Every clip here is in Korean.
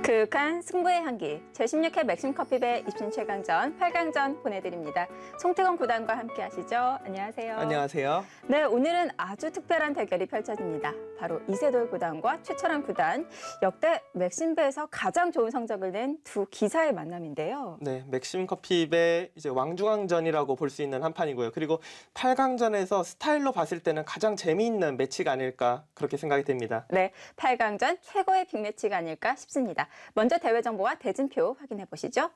그윽한 승부의 향기, 제16회 맥심커피배 입신 최강전 8강전 보내드립니다. 송태건 구단과 함께 하시죠. 안녕하세요. 안녕하세요. 네, 오늘은 아주 특별한 대결이 펼쳐집니다. 바로 이세돌 구단과 최철환 구단, 역대 맥심배에서 가장 좋은 성적을 낸 두 기사의 만남인데요. 네, 맥심커피배 이제 왕중왕전이라고 볼 수 있는 한 판이고요. 그리고 8강전에서 스타일로 봤을 때는 가장 재미있는 매치가 아닐까 그렇게 생각이 됩니다. 네, 8강전 최고의 빅매치가 아닐까 싶습니다. 먼저 대회 정보와 대진표 확인해 보시죠.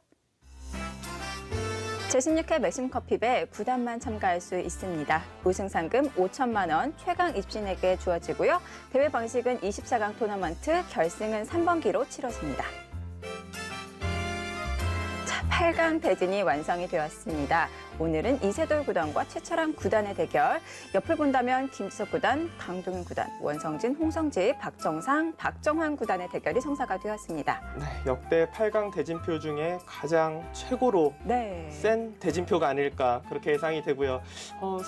제16회 맥심커피배 9단만 참가할 수 있습니다. 우승 상금 5천만 원, 최강 입신에게 주어지고요. 대회 방식은 24강 토너먼트, 결승은 3번기로 치러집니다. 자, 8강 대진이 완성이 되었습니다. 오늘은 이세돌 구단과 최철환 구단의 대결. 옆을 본다면 김지석 구단, 강동윤 구단, 원성진, 홍성지, 박정상, 박정환 구단의 대결이 성사가 되었습니다. 네, 역대 8강 대진표 중에 가장 최고로 센 대진표가 아닐까 그렇게 예상이 되고요.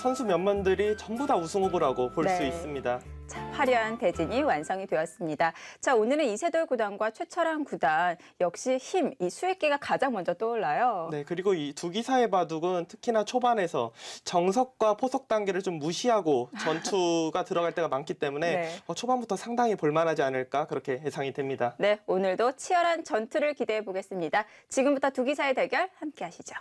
선수 몇 명들이 전부 다 우승 후보라고 볼 수 있습니다. 자, 화려한 대진이 완성이 되었습니다. 자, 오늘은 이세돌 구단과 최철환 구단, 역시 힘, 이 수익기가 가장 먼저 떠올라요. 네, 그리고 이 두 기사의 바둑은 특히나 초반에서 정석과 포석 단계를 좀 무시하고 전투가 들어갈 때가 많기 때문에 초반부터 상당히 볼만하지 않을까 그렇게 예상이 됩니다. 네, 오늘도 치열한 전투를 기대해 보겠습니다. 지금부터 두 기사의 대결 함께 하시죠.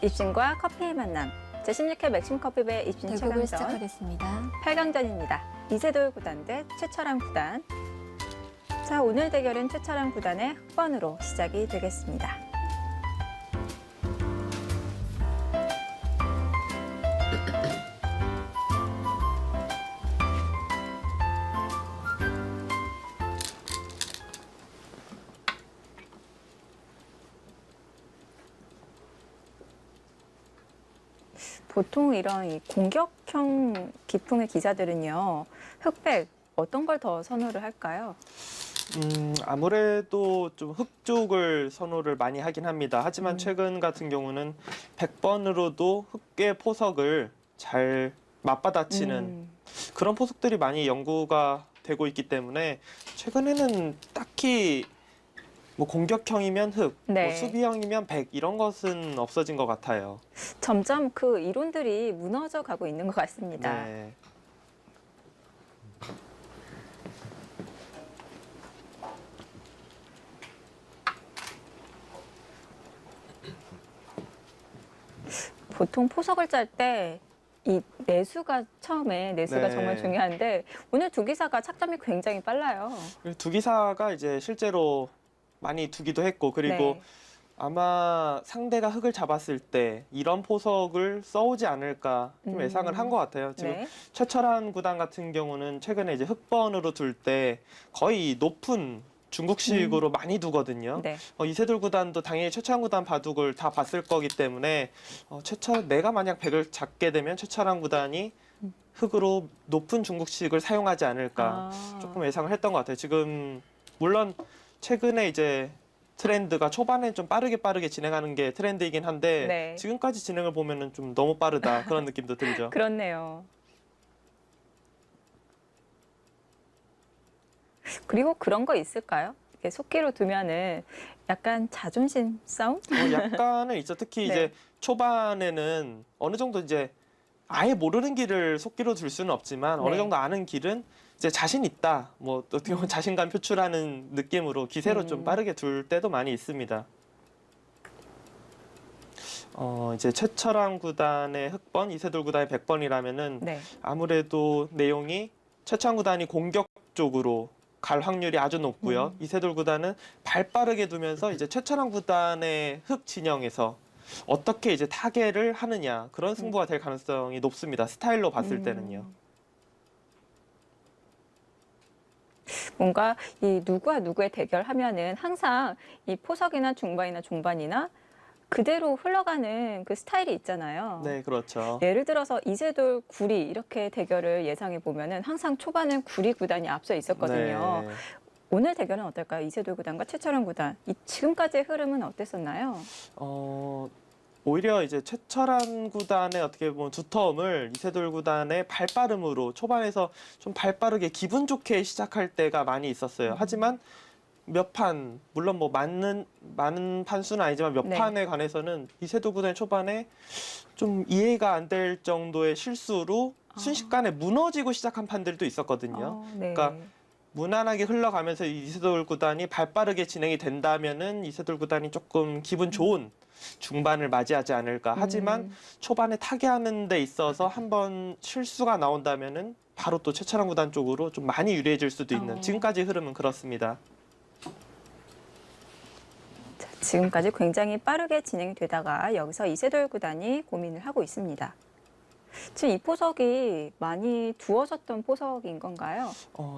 입신과 커피의 만남, 제16회 맥심커피배 입신 대국을 최강전 시작하겠습니다. 8강전입니다. 이세돌 구단 대 최철환 구단. 자, 오늘 대결은 최철환 구단의 흑번으로 시작이 되겠습니다. 보통 이런 이 공격형 기풍의 기사들은요, 흑백 어떤 걸 더 선호를 할까요? 아무래도 좀 흑 쪽을 선호를 많이 하긴 합니다. 하지만 최근 같은 경우는 100번으로도 흑의 포석을 잘 맞받아치는 그런 포석들이 많이 연구가 되고 있기 때문에 최근에는 딱히 뭐 공격형이면 흑, 뭐 수비형이면 백 이런 것은 없어진 것 같아요. 점점 그 이론들이 무너져 가고 있는 것 같습니다. 네. 보통 포석을 짤 때 이 내수가 정말 중요한데 오늘 두 기사가 착점이 굉장히 빨라요. 두 기사가 이제 실제로 많이 두기도 했고 그리고 아마 상대가 흑을 잡았을 때 이런 포석을 써오지 않을까 좀 예상을 한 것 같아요. 지금 최철환 구단 같은 경우는 최근에 이제 흑번으로 둘 때 거의 높은 중국식으로 많이 두거든요. 이세돌 구단도 당연히 최철환 구단 바둑을 다 봤을 거기 때문에 내가 만약 백을 잡게 되면 최철환 구단이 흑으로 높은 중국식을 사용하지 않을까 조금 예상을 했던 것 같아요. 지금 물론 최근에 이제 트렌드가 초반에 좀 빠르게 진행하는 게 트렌드이긴 한데 지금까지 진행을 보면은 좀 너무 빠르다 그런 느낌도 들죠. 그렇네요. 그리고 그런 거 있을까요? 이렇게 속기로 두면은 약간 자존심 싸움? 약간은 있죠. 특히 이제 초반에는 어느 정도 이제 아예 모르는 길을 속기로 둘 수는 없지만 어느 정도 아는 길은 이제 자신 있다. 뭐 어떻게 보면 자신감 표출하는 느낌으로 기세로 좀 빠르게 둘 때도 많이 있습니다. 이제 최철환 구단의 흑번, 이세돌 구단의 백번이라면은 아무래도 내용이 최철환 구단이 공격 쪽으로 갈 확률이 아주 높고요. 이세돌 구단은 발 빠르게 두면서 이제 최철환 구단의 흑 진영에서 어떻게 이제 타개를 하느냐 그런 승부가 될 가능성이 높습니다. 스타일로 봤을 때는요. 뭔가 이 누구와 누구의 대결하면은 항상 이 포석이나 중반이나 종반이나 그대로 흘러가는 그 스타일이 있잖아요. 네, 그렇죠. 예를 들어서 이세돌 구리 이렇게 대결을 예상해 보면은 항상 초반은 구리 구단이 앞서 있었거든요. 오늘 대결은 어떨까요? 이세돌 구단과 최철환 구단. 이 지금까지의 흐름은 어땠었나요? 오히려 이제 최철한 구단의 어떻게 보면 두터움을 이세돌 구단의 발빠름으로 초반에서 좀 발빠르게 기분 좋게 시작할 때가 많이 있었어요. 하지만 몇 판, 물론 뭐 많은 판수는 아니지만 몇 네. 판에 관해서는 이세돌 구단의 초반에 좀 이해가 안 될 정도의 실수로 순식간에 무너지고 시작한 판들도 있었거든요. 네. 그러니까 무난하게 흘러가면서 이세돌 구단이 발빠르게 진행이 된다면은 이세돌 구단이 조금 기분 좋은 중반을 맞이하지 않을까. 하지만 초반에 타개하는 데 있어서 한번 실수가 나온다면은 바로 또 최철한 구단 쪽으로 좀 많이 유리해질 수도 있는 지금까지 흐름은 그렇습니다. 자, 지금까지 굉장히 빠르게 진행이 되다가 여기서 이세돌 구단이 고민을 하고 있습니다. 지금 이 포석이 많이 두어졌던 포석인 건가요?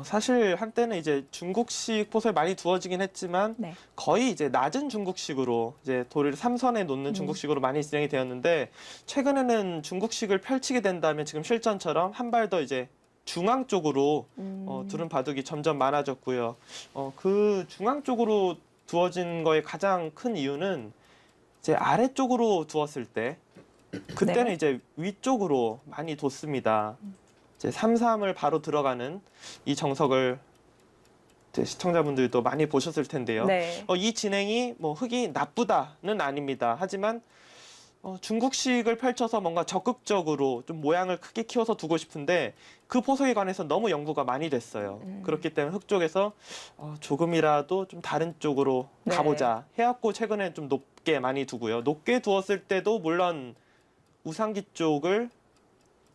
사실 한때는 이제 중국식 포석이 많이 두어지긴 했지만 네. 거의 이제 낮은 중국식으로 이제 돌을 3선에 놓는 중국식으로 많이 진행이 되었는데 최근에는 중국식을 펼치게 된다면 지금 실전처럼 한 발 더 이제 중앙 쪽으로 두른 바둑이 점점 많아졌고요. 그 중앙 쪽으로 두어진 거의 가장 큰 이유는 이제 아래쪽으로 두었을 때 그때는 네. 이제 위쪽으로 많이 뒀습니다. 이제 3-3을 바로 들어가는 이 정석을 이제 시청자분들도 많이 보셨을 텐데요. 네. 이 진행이 뭐 흙이 나쁘다는 아닙니다. 하지만 중국식을 펼쳐서 뭔가 적극적으로 좀 모양을 크게 키워서 두고 싶은데 그 포석에 관해서 너무 연구가 많이 됐어요. 그렇기 때문에 흙 쪽에서 조금이라도 좀 다른 쪽으로 네. 가보자 해갖고 최근에 좀 높게 많이 두고요. 높게 두었을 때도 물론 우상기 쪽을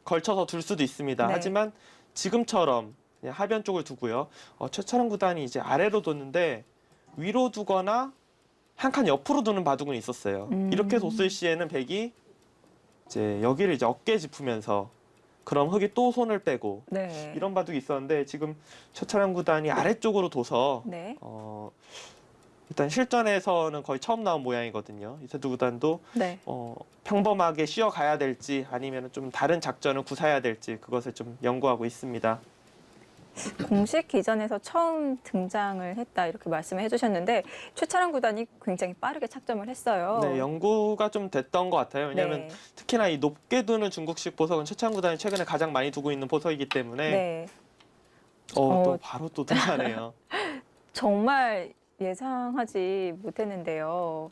걸쳐서 둘 수도 있습니다. 네. 하지만 지금처럼 그냥 하변 쪽을 두고요. 최철한 구단이 이제 아래로 뒀는데 위로 두거나 한 칸 옆으로 두는 바둑은 있었어요. 이렇게 뒀을 시에는 백이 이제 여기를 이제 어깨 짚으면서 그럼 흙이 또 손을 빼고 네. 이런 바둑이 있었는데 지금 최철한 구단이 아래쪽으로 둬서 네. 일단 실전에서는 거의 처음 나온 모양이거든요. 이세돌 구단도 네. 평범하게 쉬어가야 될지 아니면 좀 다른 작전을 구사해야 될지 그것을 좀 연구하고 있습니다. 공식 기전에서 처음 등장을 했다 이렇게 말씀을 해주셨는데 최철한 구단이 굉장히 빠르게 착점을 했어요. 네, 연구가 좀 됐던 것 같아요. 왜냐하면 네. 특히나 이 높게 두는 중국식 보석은 최철한 구단이 최근에 가장 많이 두고 있는 보석이기 때문에 네. 또 바로 또 들어가네요. 정말 예상하지 못했는데요.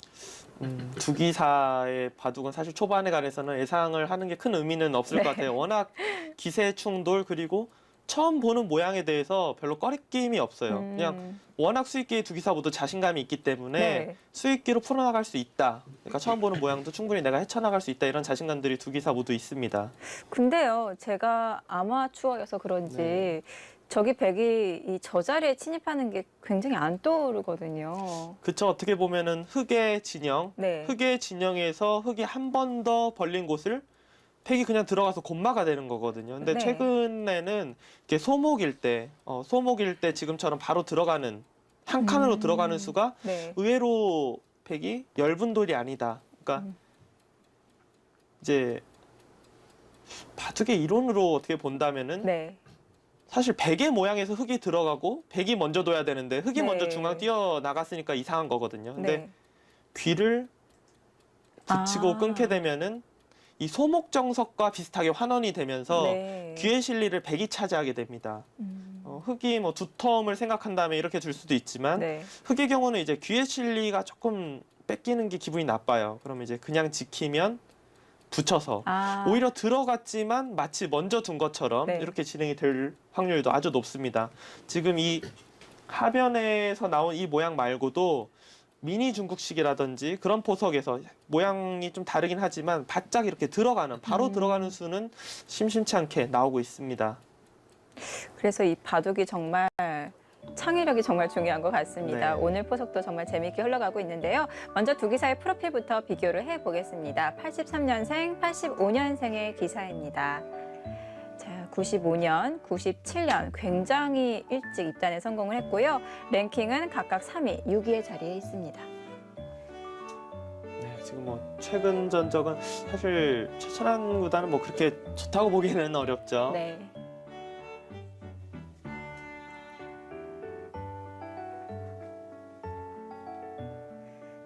두기사의 바둑은 사실 초반에 관해서는 예상을 하는 게 큰 의미는 없을 것 같아요. 워낙 기세 충돌 그리고 처음 보는 모양에 대해서 별로 꺼리낌이 없어요. 그냥 워낙 수익기의 두기사 모두 자신감이 있기 때문에 네. 수익기로 풀어나갈 수 있다. 그러니까 처음 보는 모양도 충분히 내가 헤쳐나갈 수 있다. 이런 자신감들이 두기사 모두 있습니다. 근데요, 제가 아마추어여서 그런지 네. 저기 백이 이 저 자리에 침입하는 게 굉장히 안 떠오르거든요. 그쵸. 어떻게 보면은 흙의 진영, 네. 흙의 진영에서 흙이 한 번 더 벌린 곳을 팩이 그냥 들어가서 곰마가 되는 거거든요. 근데 네. 최근에는 이렇게 소목일 때 지금처럼 바로 들어가는 한 칸으로 들어가는 수가 네. 의외로 팩이 엷은 돌이 아니다. 그러니까 이제 바둑의 이론으로 어떻게 본다면은 네. 사실 백의 모양에서 흙이 들어가고 백이 먼저 둬야 되는데 흙이 네. 먼저 중앙 뛰어 나갔으니까 이상한 거거든요. 근데 네. 귀를 붙이고 끊게 되면은 이 소목정석과 비슷하게 환원이 되면서 네. 귀의 실리를 백이 차지하게 됩니다. 흙이 뭐 두터움을 생각한다면 이렇게 줄 수도 있지만 네. 흙의 경우는 이제 귀의 실리가 조금 뺏기는 게 기분이 나빠요. 그러면 이제 그냥 지키면 붙여서 오히려 들어갔지만 마치 먼저 둔 것처럼 네. 이렇게 진행이 될 확률도 아주 높습니다. 지금 이 하변에서 나온 이 모양 말고도 미니 중국식이라든지 그런 포석에서 모양이 좀 다르긴 하지만 바짝 이렇게 들어가는 바로 들어가는 수는 심심치 않게 나오고 있습니다. 그래서 이 바둑이 정말 창의력이 정말 중요한 것 같습니다. 네. 오늘 포석도 정말 재미있게 흘러가고 있는데요. 먼저 두 기사의 프로필부터 비교를 해보겠습니다. 83년생, 85년생의 기사입니다. 자, 95년, 97년 굉장히 일찍 입단에 성공을 했고요. 랭킹은 각각 3위, 6위의 자리에 있습니다. 네, 지금 뭐 최근 전적은 사실 최철한 구단은 뭐 그렇게 좋다고 보기는 어렵죠. 네.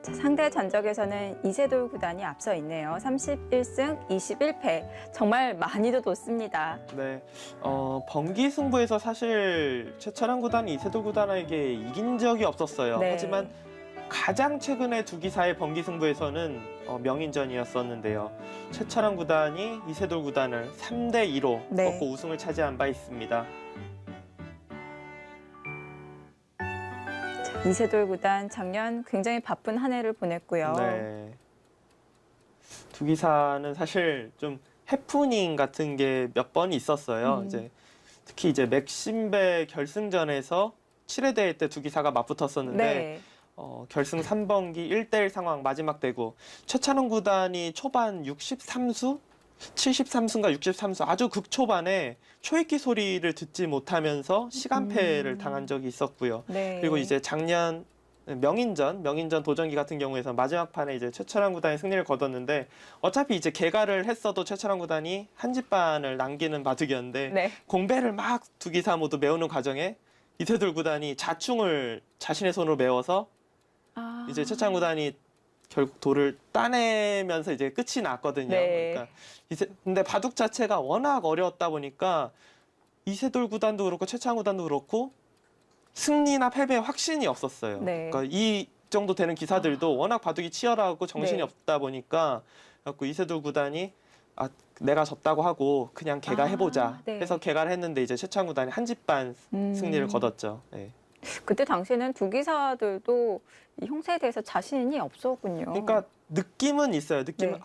자, 상대 전적에서는 이세돌 구단이 앞서 있네요. 31승 21패. 정말 많이도 뒀습니다. 네, 번기 승부에서 사실 최철한 구단이 이세돌 구단에게 이긴 적이 없었어요. 네. 하지만 가장 최근에 두 기사의 번기 승부에서는 명인전이었었는데요. 최철한 구단이 이세돌 구단을 3대2로 네. 꺾고 우승을 차지한 바 있습니다. 이세돌 구단 작년 굉장히 바쁜 한 해를 보냈고요. 네. 두 기사는 사실 좀 해프닝 같은 게 몇 번 있었어요. 특히 이제 맥심배 결승전에서 7회 대회 때 두 기사가 맞붙었었는데 네. 결승 3번기 1대1 상황 마지막 대구 최찬원 구단이 초반 63수 73수인가 63수 아주 극초반에 초읽기 소리를 듣지 못하면서 시간패를 당한 적이 있었고요. 네. 그리고 이제 작년 명인전 도전기 같은 경우에서 마지막 판에 이제 최철한 구단이 승리를 거뒀는데 어차피 이제 개가를 했어도 최철한 구단이 한 집반을 남기는 바둑이었는데 네. 공배를 막 두 기사 모두 메우는 과정에 이세돌 구단이 자충을 자신의 손으로 메워서 아. 이제 최철한 구단이 결국 돌을 따내면서 이제 끝이 났거든요. 네. 그러니까 근데 바둑 자체가 워낙 어려웠다 보니까 이세돌 구단도 그렇고 최창 구단도 그렇고 승리나 패배에 확신이 없었어요. 네. 그러니까 이 정도 되는 기사들도 워낙 바둑이 치열하고 정신이 네. 없다 보니까 그래갖고 이세돌 구단이 내가 졌다고 하고 그냥 개가 해보자 네. 해서 개가를 했는데 이제 최창 구단이 한 집반 승리를 거뒀죠. 네. 그때 당시에는 두 기사들도 이 형세에 대해서 자신이 없었군요. 그러니까 느낌은 있어요. 느낌은 네.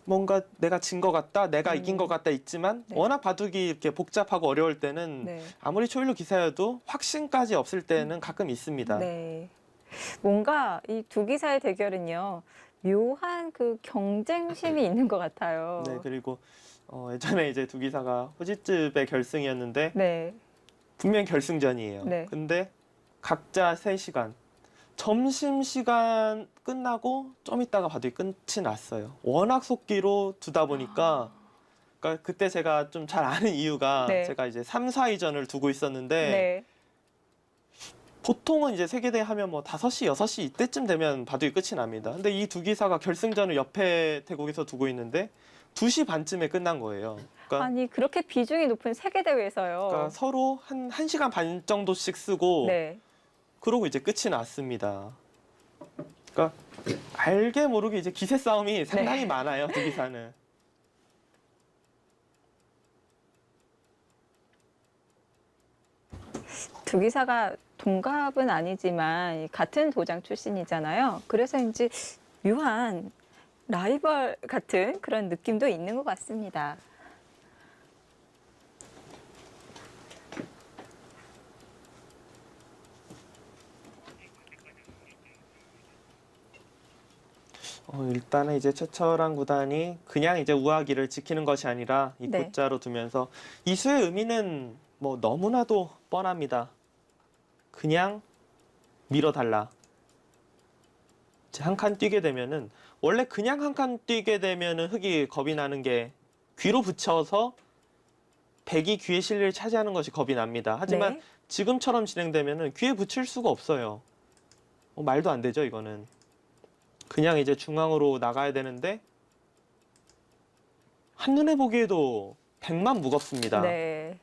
뭔가 내가 진 것 같다, 내가 이긴 것 같다 있지만 네. 워낙 바둑이 이렇게 복잡하고 어려울 때는 네. 아무리 초일로 기사여도 확신까지 없을 때는 가끔 있습니다. 네. 뭔가 이 두 기사의 대결은요. 묘한 그 경쟁심이 있는 것 같아요. 네, 그리고 예전에 이제 두 기사가 호지집의 결승이었는데 네. 분명 결승전이에요. 네. 근데 각자 3시간. 점심시간 끝나고 좀 있다가 바둑이 끝이 났어요. 워낙 속기로 두다 보니까 그러니까 그때 제가 좀 잘 아는 이유가 네. 제가 이제 3, 4위전을 두고 있었는데 네. 보통은 이제 세계대회 하면 뭐 5시, 6시 이때쯤 되면 바둑이 끝이 납니다. 근데 이 두 기사가 결승전을 옆에 대국에서 두고 있는데 2시 반쯤에 끝난 거예요. 그러니까, 아니 그렇게 비중이 높은 세계 대회에서요. 그러니까 서로 한 1시간 반 정도씩 쓰고 네. 그러고 이제 끝이 났습니다. 그러니까 알게 모르게 이제 기세 싸움이 상당히 네. 많아요, 두 기사는. 두 기사가 동갑은 아니지만 같은 도장 출신이잖아요. 그래서인지 묘한 라이벌 같은 그런 느낌도 있는 것 같습니다. 일단은 이제 최철한 구단이 그냥 이제 우아기를 지키는 것이 아니라 이 네. 굿자로 두면서 이 수의 의미는 뭐 너무나도 뻔합니다. 그냥 밀어달라. 한 칸 뛰게 되면은 원래 그냥 한 칸 뛰게 되면은 흙이 겁이 나는 게 귀로 붙여서 백이 귀의 실리를 차지하는 것이 겁이 납니다. 하지만 네. 지금처럼 진행되면은 귀에 붙일 수가 없어요. 말도 안 되죠, 이거는. 그냥 이제 중앙으로 나가야 되는데 한눈에 보기에도 백만 무겁습니다. 네.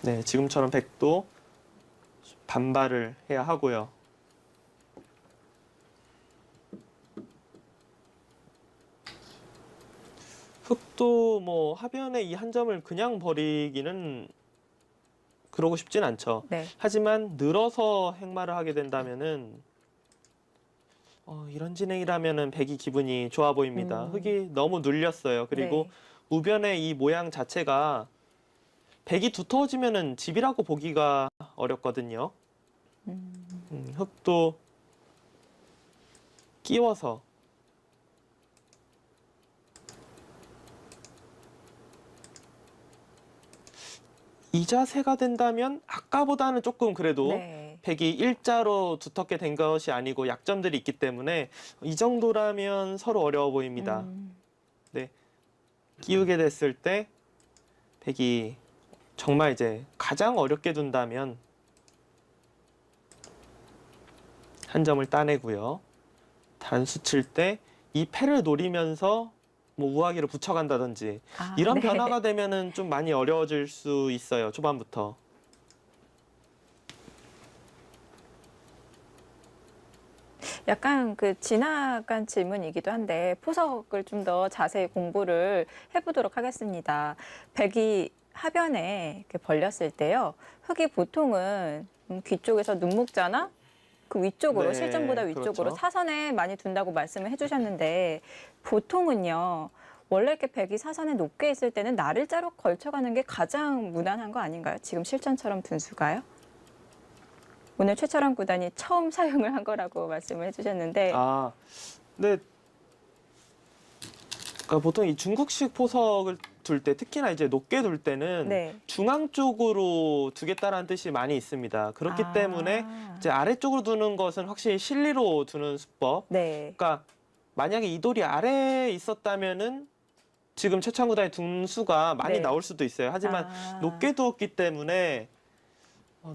네, 지금처럼 백도 반발을 해야 하고요. 흑도 뭐 하변에 이 한 점을 그냥 버리기는 그러고 싶진 않죠. 네. 하지만 늘어서 행마를 하게 된다면은 이런 진행이라면은 백이 기분이 좋아 보입니다. 흙이 너무 눌렸어요. 그리고 네. 우변의 이 모양 자체가 백이 두터워지면은 집이라고 보기가 어렵거든요. 흙도 끼워서 이 자세가 된다면 아까보다는 조금 그래도 네. 백이 일자로 두텁게 된 것이 아니고 약점들이 있기 때문에 이 정도라면 서로 어려워 보입니다. 네, 끼우게 됐을 때 백이 정말 이제 가장 어렵게 둔다면 한 점을 따내고요. 단수 칠 때 이 패를 노리면서 뭐 우아기를 붙여간다든지 아, 이런 네. 변화가 되면은 좀 많이 어려워질 수 있어요. 초반부터. 약간 그 지나간 질문이기도 한데 포석을 좀 더 자세히 공부를 해보도록 하겠습니다. 백이 하변에 이렇게 벌렸을 때요. 흙이 보통은 귀 쪽에서 눈목자나 그 위쪽으로 네, 실전보다 위쪽으로 그렇죠. 사선에 많이 둔다고 말씀을 해주셨는데 보통은요. 원래 이렇게 백이 사선에 높게 있을 때는 날일자로 걸쳐가는 게 가장 무난한 거 아닌가요? 지금 실전처럼 둔 수가요? 오늘 최철원 구단이 처음 사용을 한 거라고 말씀을 해주셨는데 아, 근데 그러니까 보통 이 중국식 포석을 둘 때 특히나 이제 높게 둘 때는 네. 중앙 쪽으로 두겠다라는 뜻이 많이 있습니다. 그렇기 아. 때문에 이제 아래쪽으로 두는 것은 확실히 실리로 두는 수법. 네. 그러니까 만약에 이 돌이 아래에 있었다면은 지금 최창 구단의 둔수가 많이 네. 나올 수도 있어요. 하지만 아. 높게 두었기 때문에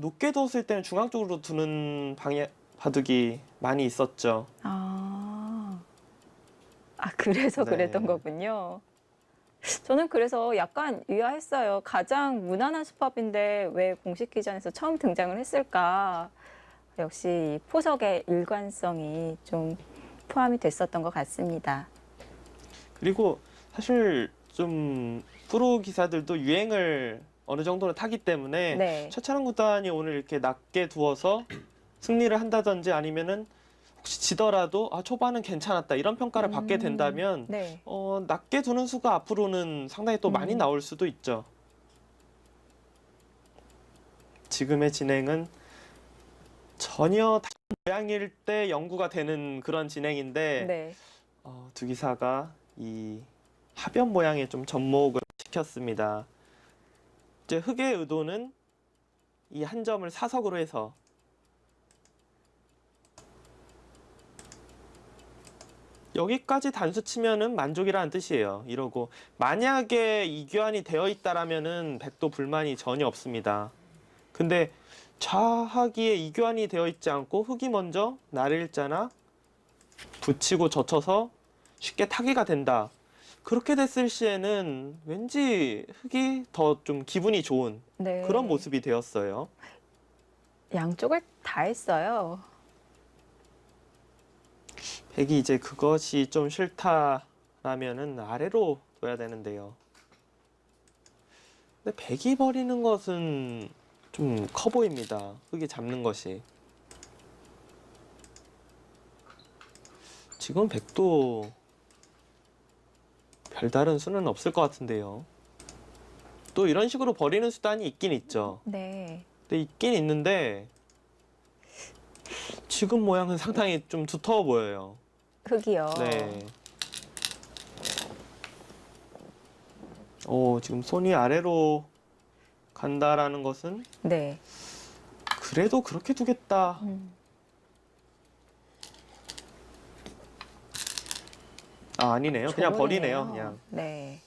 높게 두었을 때는 중앙 쪽으로 두는 방향 바둑이 많이 있었죠. 아. 아, 그래서 네. 그랬던 거군요. 저는 그래서 약간 의아했어요. 가장 무난한 수법인데 왜 공식 기전에서 처음 등장을 했을까? 역시 이 포석의 일관성이 좀 포함이 됐었던 것 같습니다. 그리고 사실 좀 프로 기사들도 유행을 어느 정도는 타기 때문에 네. 최찬원 구단이 오늘 이렇게 낮게 두어서 승리를 한다든지 아니면은 혹시 지더라도 초반은 괜찮았다 이런 평가를 받게 된다면 네. 낮게 두는 수가 앞으로는 상당히 또 많이 나올 수도 있죠. 지금의 진행은 전혀 다른 모양일 때 연구가 되는 그런 진행인데 네. 두 기사가 이 하변 모양에 좀 접목을 시켰습니다. 이제 흑의 의도는 이 한 점을 사석으로 해서 여기까지 단수 치면은 만족이라는 뜻이에요. 이러고 만약에 이교환이 되어 있다라면은 백도 불만이 전혀 없습니다. 근데 좌하기에 이교환이 되어 있지 않고 흑이 먼저 날일자나 붙이고 젖혀서 쉽게 타기가 된다. 그렇게 됐을 시에는 왠지 흑이 더 좀 기분이 좋은 네. 그런 모습이 되었어요. 양쪽을 다 했어요. 백이 이제 그것이 좀 싫다라면은 아래로 둬야 되는데요. 근데 백이 버리는 것은 좀 커 보입니다. 흑이 잡는 것이. 지금 백도 별다른 수는 없을 것 같은데요. 또 이런 식으로 버리는 수단이 있긴 있죠. 네. 근데 있긴 있는데 지금 모양은 상당히 좀 두터워 보여요. 흙이요. 네. 지금 손이 아래로 간다라는 것은 네. 그래도 그렇게 두겠다. 아니네요. 그냥 버리네요. 저번이네요. 그냥. 네.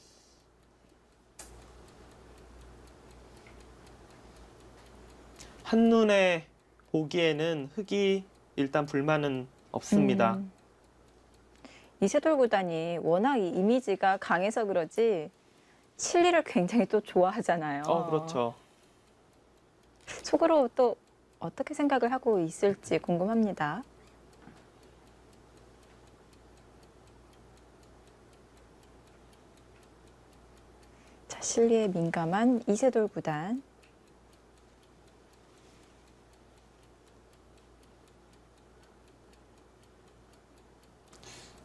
한눈에 보기에는 흑이 일단 불만은 없습니다. 이세돌 구단이 워낙 이 이미지가 강해서 그러지 실리를 굉장히 또 좋아하잖아요. 그렇죠. 속으로 또 어떻게 생각을 하고 있을지 궁금합니다. 자, 실리에 민감한 이세돌 구단.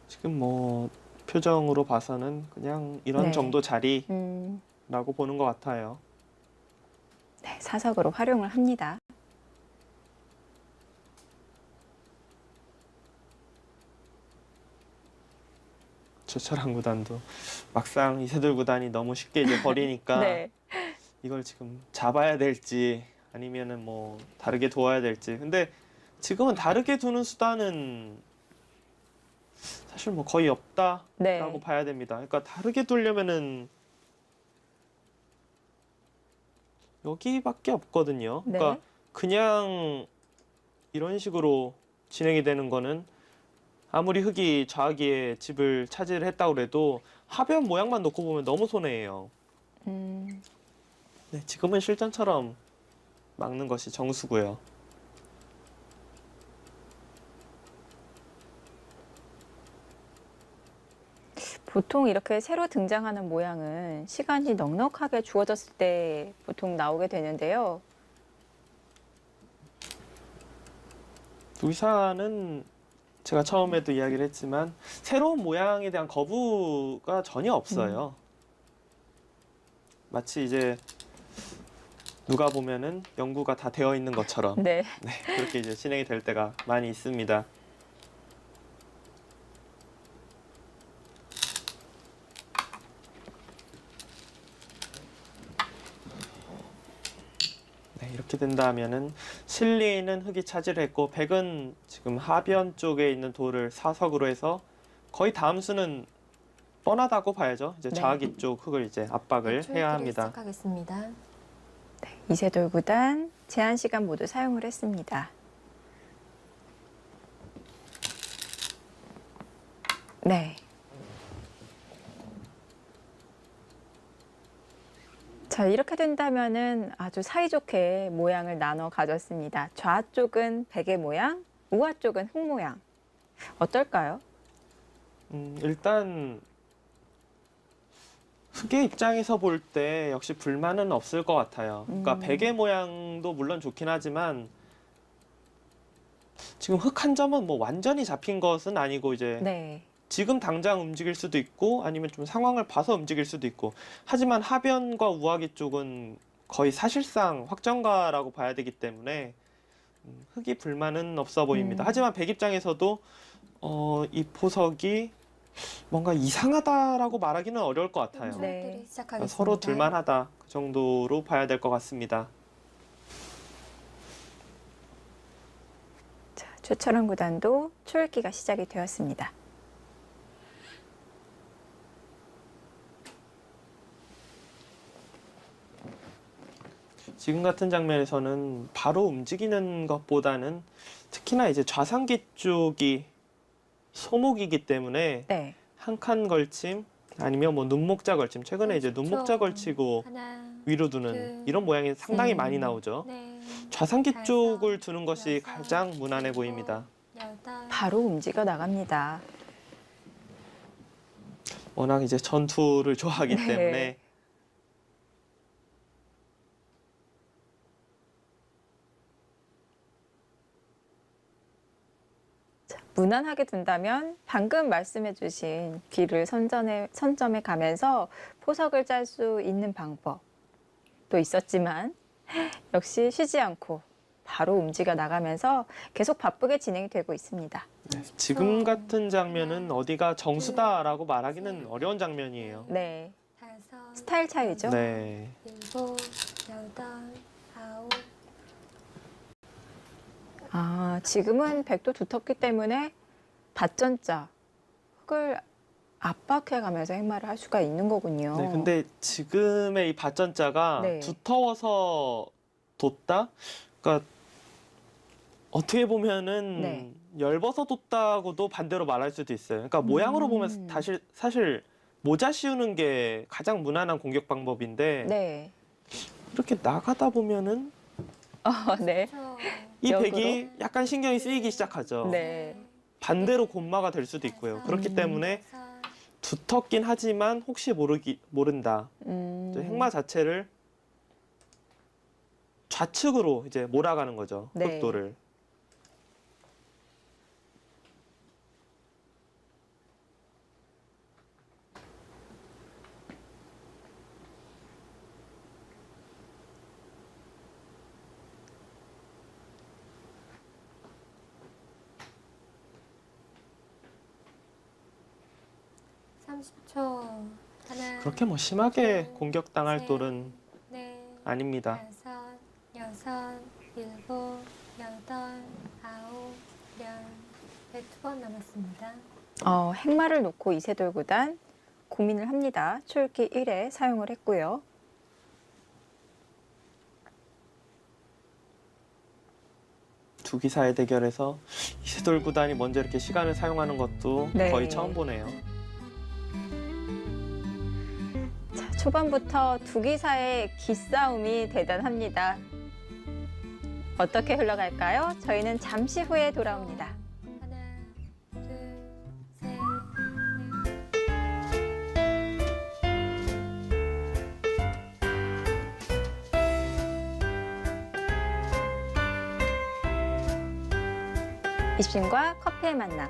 지금 뭐 표정으로 봐서는 그냥 이런 네. 정도 자리라고 음, 보는 것 같아요. 네, 사석으로 활용을 합니다. 최철한 구단도 막상 이세돌 구단이 너무 쉽게 이제 버리니까 네. 이걸 지금 잡아야 될지 아니면은 뭐 다르게 두어야 될지. 근데 지금은 다르게 두는 수단은 사실 뭐 거의 없다라고 네. 봐야 됩니다. 그러니까 다르게 두려면은 여기밖에 없거든요. 네. 그러니까 그냥 이런 식으로 진행이 되는 거는 아무리 흙이 좌기에 집을 차지를 했다고 해도 하변 모양만 놓고 보면 너무 손해예요. 네, 지금은 실전처럼 막는 것이 정수고요. 보통 이렇게 새로 등장하는 모양은 시간이 넉넉하게 주어졌을 때 보통 나오게 되는데요. 의사는 제가 처음에도 이야기를 했지만 새로운 모양에 대한 거부가 전혀 없어요. 마치 이제 누가 보면은 연구가 다 되어 있는 것처럼 네. 네, 그렇게 이제 진행이 될 때가 많이 있습니다. 네, 이렇게 된다면은 실리는 흙이 차지를 했고 백은 지금 하변 쪽에 있는 돌을 사석으로 해서 거의 다음 수는 뻔하다고 봐야죠. 이제 네. 좌기 쪽 흙을 이제 압박을 해야 합니다. 시작하겠습니다. 이세돌 구단 제한 시간 모두 사용을 했습니다. 네. 자, 이렇게 된다면은 아주 사이좋게 모양을 나눠 가졌습니다. 좌쪽은 백의 모양, 우하 쪽은 흙 모양. 어떨까요? 일단 흙의 입장에서 볼 때 역시 불만은 없을 것 같아요. 그러니까 베개 모양도 물론 좋긴 하지만 지금 흙 한 점은 뭐 완전히 잡힌 것은 아니고 이제 네. 지금 당장 움직일 수도 있고 아니면 좀 상황을 봐서 움직일 수도 있고 하지만 하변과 우하기 쪽은 거의 사실상 확정가라고 봐야 되기 때문에 흙이 불만은 없어 보입니다. 하지만 백 입장에서도 이 포석이 뭔가 이상하다라고 말하기는 어려울 것 같아요. 네. 시작하겠습니다. 서로 둘만하다 그 정도로 봐야 될 것 같습니다. 자, 최철원 구단도 초읽기가 시작이 되었습니다. 지금 같은 장면에서는 바로 움직이는 것보다는 특히나 이제 좌상기 쪽이 소목이기 때문에 네. 한 칸 걸침 아니면 뭐 눈목자 걸침 최근에 이제 눈목자 걸치고 하나, 위로 두는 둘, 이런 모양이 상당히 셋, 많이 나오죠. 네, 좌상기 다섯, 쪽을 두는 것이 여섯, 가장 무난해 보입니다. 여덟, 바로 움직여 나갑니다. 워낙 이제 전투를 좋아하기 네. 때문에 무난하게 둔다면 방금 말씀해주신 귀를 선점해 가면서 포석을 짤 수 있는 방법도 있었지만 역시 쉬지 않고 바로 움직여 나가면서 계속 바쁘게 진행이 되고 있습니다. 지금 같은 장면은 어디가 정수다라고 말하기는 어려운 장면이에요. 네, 다섯, 스타일 차이죠. 네. 일곱, 여덟, 아홉, 아, 지금은 백도 두텁기 때문에 밭전자 흙을 압박해 가면서 행마를 할 수가 있는 거군요. 네, 근데 지금의 이 밭전자가 네. 두터워서 돋다? 그러니까 어떻게 보면은 네. 엷어서 돋다고도 반대로 말할 수도 있어요. 그러니까 모양으로 보면 사실 모자 씌우는 게 가장 무난한 공격 방법인데 네. 이렇게 나가다 보면은 네. 초, 이 역으로? 백이 약간 신경이 쓰이기 시작하죠. 네. 반대로 곤마가 될 수도 있고요. 그렇기 때문에 여섯, 두텁긴 하지만 혹시 모른다. 이제 행마 자체를 좌측으로 이제 몰아가는 거죠. 네. 흑도를. 삼십 초, 하나, 그렇게 뭐 심하게 둘, 공격당할 셋, 돌은 넷, 아닙니다. 다섯, 여섯, 일곱, 여덟, 아홉, 열, 102번 남았습니다. 행마를 놓고 이세돌 구단 고민을 합니다. 초읽기 1회 사용을 했고요. 두기사의 대결에서 이세돌 구단이 먼저 이렇게 시간을 사용하는 것도 네. 거의 처음 보네요. 자, 초반부터 두 기사의 기싸움이 대단합니다. 어떻게 흘러갈까요? 저희는 잠시 후에 돌아옵니다. 하나, 둘, 셋, 입신과 커피의 만남.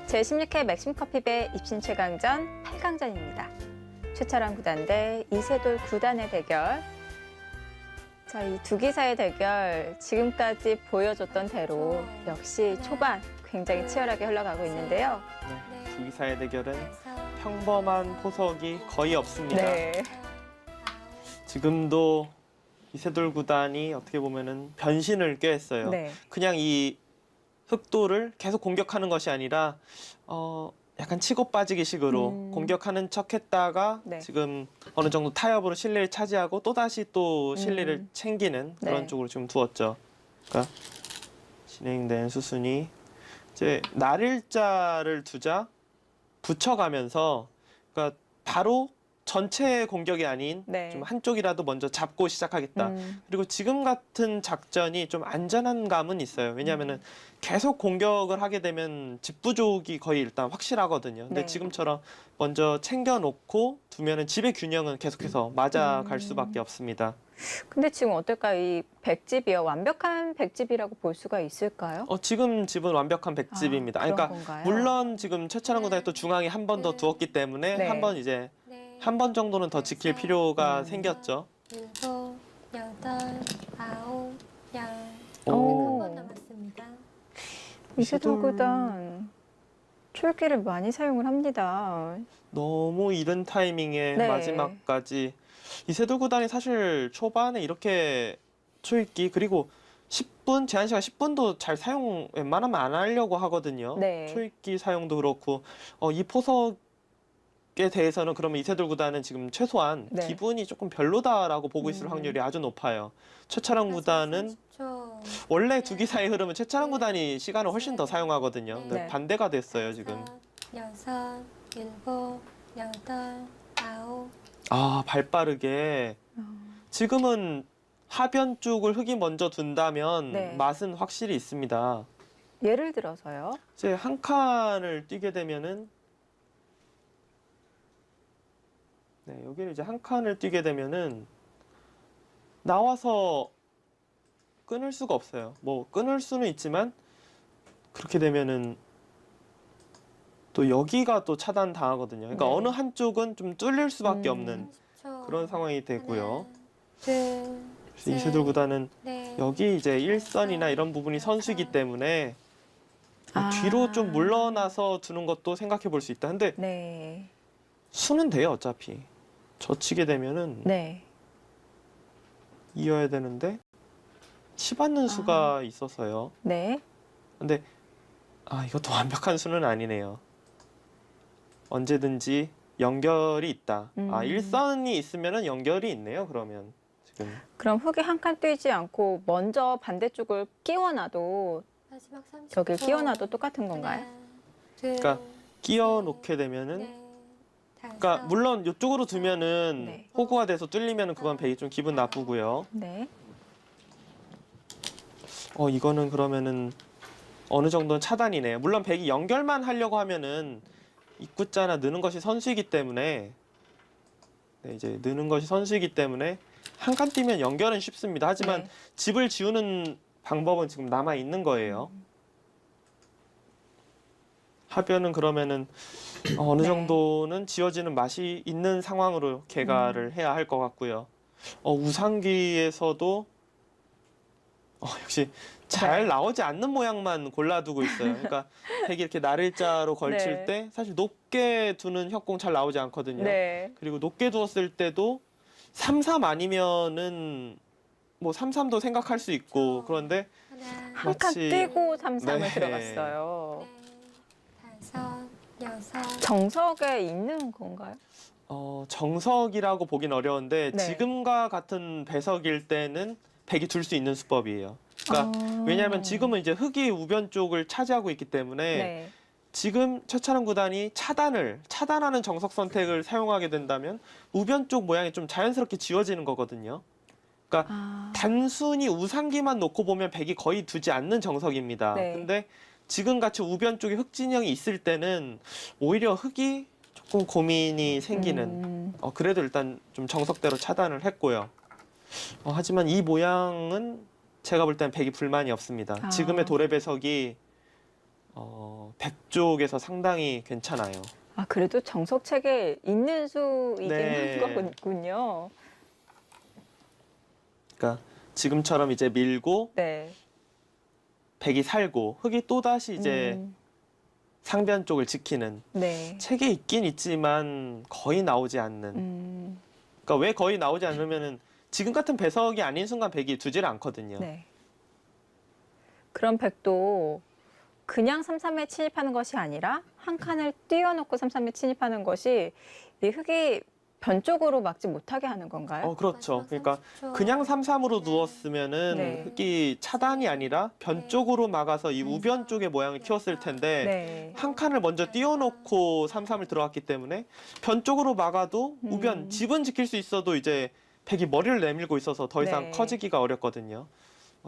제16회 맥심 커피배 입신 최강전 8강전입니다. 최철환 구단 대 이세돌 구단의 대결. 자, 이 두 기사의 대결 지금까지 보여줬던 대로 역시 초반 굉장히 치열하게 흘러가고 있는데요. 네, 두기사의 대결은 다섯, 평범한 포석이 거의 없습니다. 네. 지금도 이세돌 구단이 어떻게 보면은 변신을 꾀했어요. 네. 그냥 이 흑도를 계속 공격하는 것이 아니라 약간 치고 빠지기 식으로 공격하는 척했다가 네. 지금 어느 정도 타협으로 실리를 차지하고 또 다시 또 실리를 챙기는 그런 네. 쪽으로 지금 두었죠. 그러니까 진행된 수순이 이제 날일자를 두자 붙여가면서 그러니까 바로 전체 공격이 아닌 네. 좀 한쪽이라도 먼저 잡고 시작하겠다. 그리고 지금 같은 작전이 좀 안전한 감은 있어요. 왜냐하면은 계속 공격을 하게 되면 집 부족이 거의 일단 확실하거든요. 근데 네. 지금처럼 먼저 챙겨놓고 두면은 집의 균형은 계속해서 맞아갈 수밖에 없습니다. 근데 지금 어떨까요? 이 백집이요. 완벽한 백집이라고 볼 수가 있을까요? 지금 집은 완벽한 백집입니다. 그런 그러니까 건가요? 물론 지금 최철환 구단이 또 중앙에 한 번 더 두었기 때문에 네. 한 번 이제 네, 한 번 정도는 더 지킬 필요가 생겼죠. 일곱, 여덟, 아홉, 열. 오. 1번 남았습니다. 이세돌 이세돌- 구단 출기를 많이 사용을 합니다. 너무 이른 타이밍에 네. 마지막까지 이세돌 구단이 사실 초반에 이렇게 초읽기 그리고 10분 제한 시간 10분도 잘 사용 웬만하면 안 하려고 하거든요. 네. 초읽기 사용도 그렇고 이 포석에 대해서는 그러면 이세돌 구단은 지금 최소한 네. 기분이 조금 별로다라고 보고 있을 확률이 아주 높아요. 최철환 구단은 30초. 원래 두 기사의 흐름은 최철환 구단이 시간을 훨씬 더 사용하거든요. 근데 네. 반대가 됐어요 지금. 여섯, 일곱, 여덟, 아홉. 발 빠르게. 지금은 하변 쪽을 흙이 먼저 둔다면 네. 맛은 확실히 있습니다. 예를 들어서요. 이제 한 칸을 뛰게 되면은 네, 여기를 이제 한 칸을 뛰게 되면은 나와서 끊을 수가 없어요. 뭐 끊을 수는 있지만 그렇게 되면은 또 여기가 또 차단 당하거든요. 그러니까 네. 어느 한쪽은 좀 뚫릴 수밖에 없는 30초. 그런 상황이 되고요. 하나, 둘, 그래서 이세돌 구단은 넷, 여기 이제 일선이나 이런 부분이 선수이기 때문에 아. 뒤로 좀 물러나서 두는 것도 생각해 볼 수 있다. 근데 네. 수는 돼요, 어차피. 젖히게 되면은 네. 이어야 되는데 치받는 수가 있어서요. 네. 근데 이것도 완벽한 수는 아니네요. 언제든지 연결이 있다. 일선이 있으면은 연결이 있네요. 그러면 지금 그럼 흙이 한 칸 뛰지 않고 먼저 반대쪽을 끼워놔도 마지막 30초. 여기 끼워놔도 똑같은 건가요? 하나, 둘, 그러니까 끼워 놓게 되면은 넷, 다섯, 그러니까 물론 이쪽으로 두면은 네. 호구가 돼서 뚫리면은 그건 되게 좀 기분 나쁘고요. 네. 이거는 그러면은 어느 정도는 차단이네요. 물론 백이 연결만 하려고 하면은 입구자나 느는 것이 선수이기 때문에 네, 이제 느는 것이 선수이기 때문에 한 칸 뛰면 연결은 쉽습니다. 하지만 네. 집을 지우는 방법은 지금 남아 있는 거예요. 하변은 그러면은 어느 네. 정도는 지어지는 맛이 있는 상황으로 개가를 해야 할 것 같고요. 우상기에서도 역시 잘 네. 나오지 않는 모양만 골라두고 있어요. 그러니까 백이 이렇게 날일자로 걸칠 네. 때 사실 높게 두는 협공 잘 나오지 않거든요. 네. 그리고 높게 두었을 때도 3-3 아니면은 뭐 3-3도 생각할 수 있고 그런데 하나, 한 칸 마치- 뛰고 3-3을 네. 들어갔어요. 넷, 다섯, 여섯. 정석에 있는 건가요? 정석이라고 보긴 어려운데 네. 지금과 같은 배석일 때는 백이 둘 수 있는 수법이에요. 그러니까 왜냐하면 지금은 이제 흑이 우변 쪽을 차지하고 있기 때문에 네. 지금 최찬원 구단이 차단하는 정석 선택을 사용하게 된다면 우변 쪽 모양이 좀 자연스럽게 지워지는 거거든요. 그러니까 단순히 우상기만 놓고 보면 백이 거의 두지 않는 정석입니다. 네. 근데 지금 같이 우변 쪽에 흑 진영이 있을 때는 오히려 흑이 조금 고민이 생기는 그래도 일단 좀 정석대로 차단을 했고요. 하지만 이 모양은 제가 볼 때는 백이 불만이 없습니다. 지금의 도래 배석이 백 쪽에서 상당히 괜찮아요. 그래도 정석책에 있는 수이긴 네. 한 거군요. 그러니까 지금처럼 이제 밀고 네. 백이 살고 흑이 또다시 이제 상변 쪽을 지키는 네. 책에 있긴 있지만 거의 나오지 않는. 그러니까 왜 거의 나오지 않으면은 지금 같은 배석이 아닌 순간 백이 두지를 않거든요. 네. 그런 백도 그냥 3-3에 침입하는 것이 아니라 한 칸을 띄워놓고 3-3에 침입하는 것이 이 흑이 변 쪽으로 막지 못하게 하는 건가요? 그렇죠. 마지막 그러니까 30초. 그냥 3-3으로 네. 누웠으면은 네. 흑이 차단이 아니라 변 쪽으로 막아서 이 우변 쪽의 모양을 키웠을 텐데 네. 한 칸을 먼저 띄워놓고 3-3을 들어갔기 때문에 변 쪽으로 막아도 우변 집은 지킬 수 있어도 이제 백이 머리를 내밀고 있어서 더 이상 네. 커지기가 어렵거든요.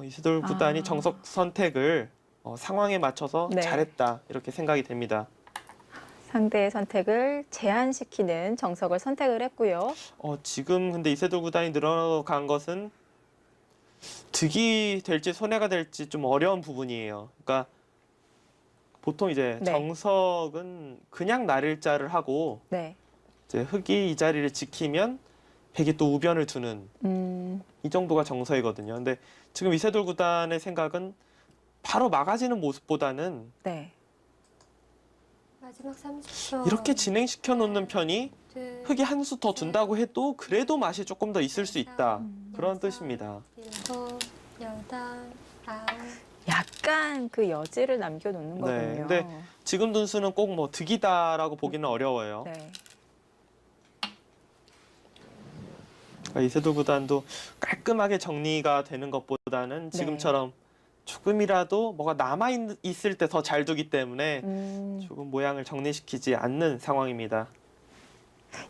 이세돌 구단이 정석 선택을 상황에 맞춰서 네. 잘했다 이렇게 생각이 됩니다. 상대의 선택을 제한시키는 정석을 선택을 했고요. 지금 근데 이세돌 구단이 늘어간 것은 득이 될지 손해가 될지 좀 어려운 부분이에요. 그러니까 보통 이제 네. 정석은 그냥 날일자를 하고 네. 이제 흑이 이 자리를 지키면 백이 또 우변을 두는 이 정도가 정석이거든요. 근데 지금 이세돌 구단의 생각은 바로 막아지는 모습보다는 네. 마지막 30초. 이렇게 진행시켜 놓는 편이 둘, 흑이 한 수 더 둔다고 해도 그래도 맛이 조금 더 있을 수 있다. 그런 뜻입니다. 일곱, 여덟, 아홉. 약간 그 여지를 남겨놓는 네, 거군요. 근데 지금 둔 수는 꼭 뭐 득이다라고 보기는 어려워요. 네. 그러니까 이세돌 구단도 깔끔하게 정리가 되는 것보다는 지금처럼 조금이라도 뭐가 남아 있을 때 더 잘 두기 때문에 조금 모양을 정리시키지 않는 상황입니다.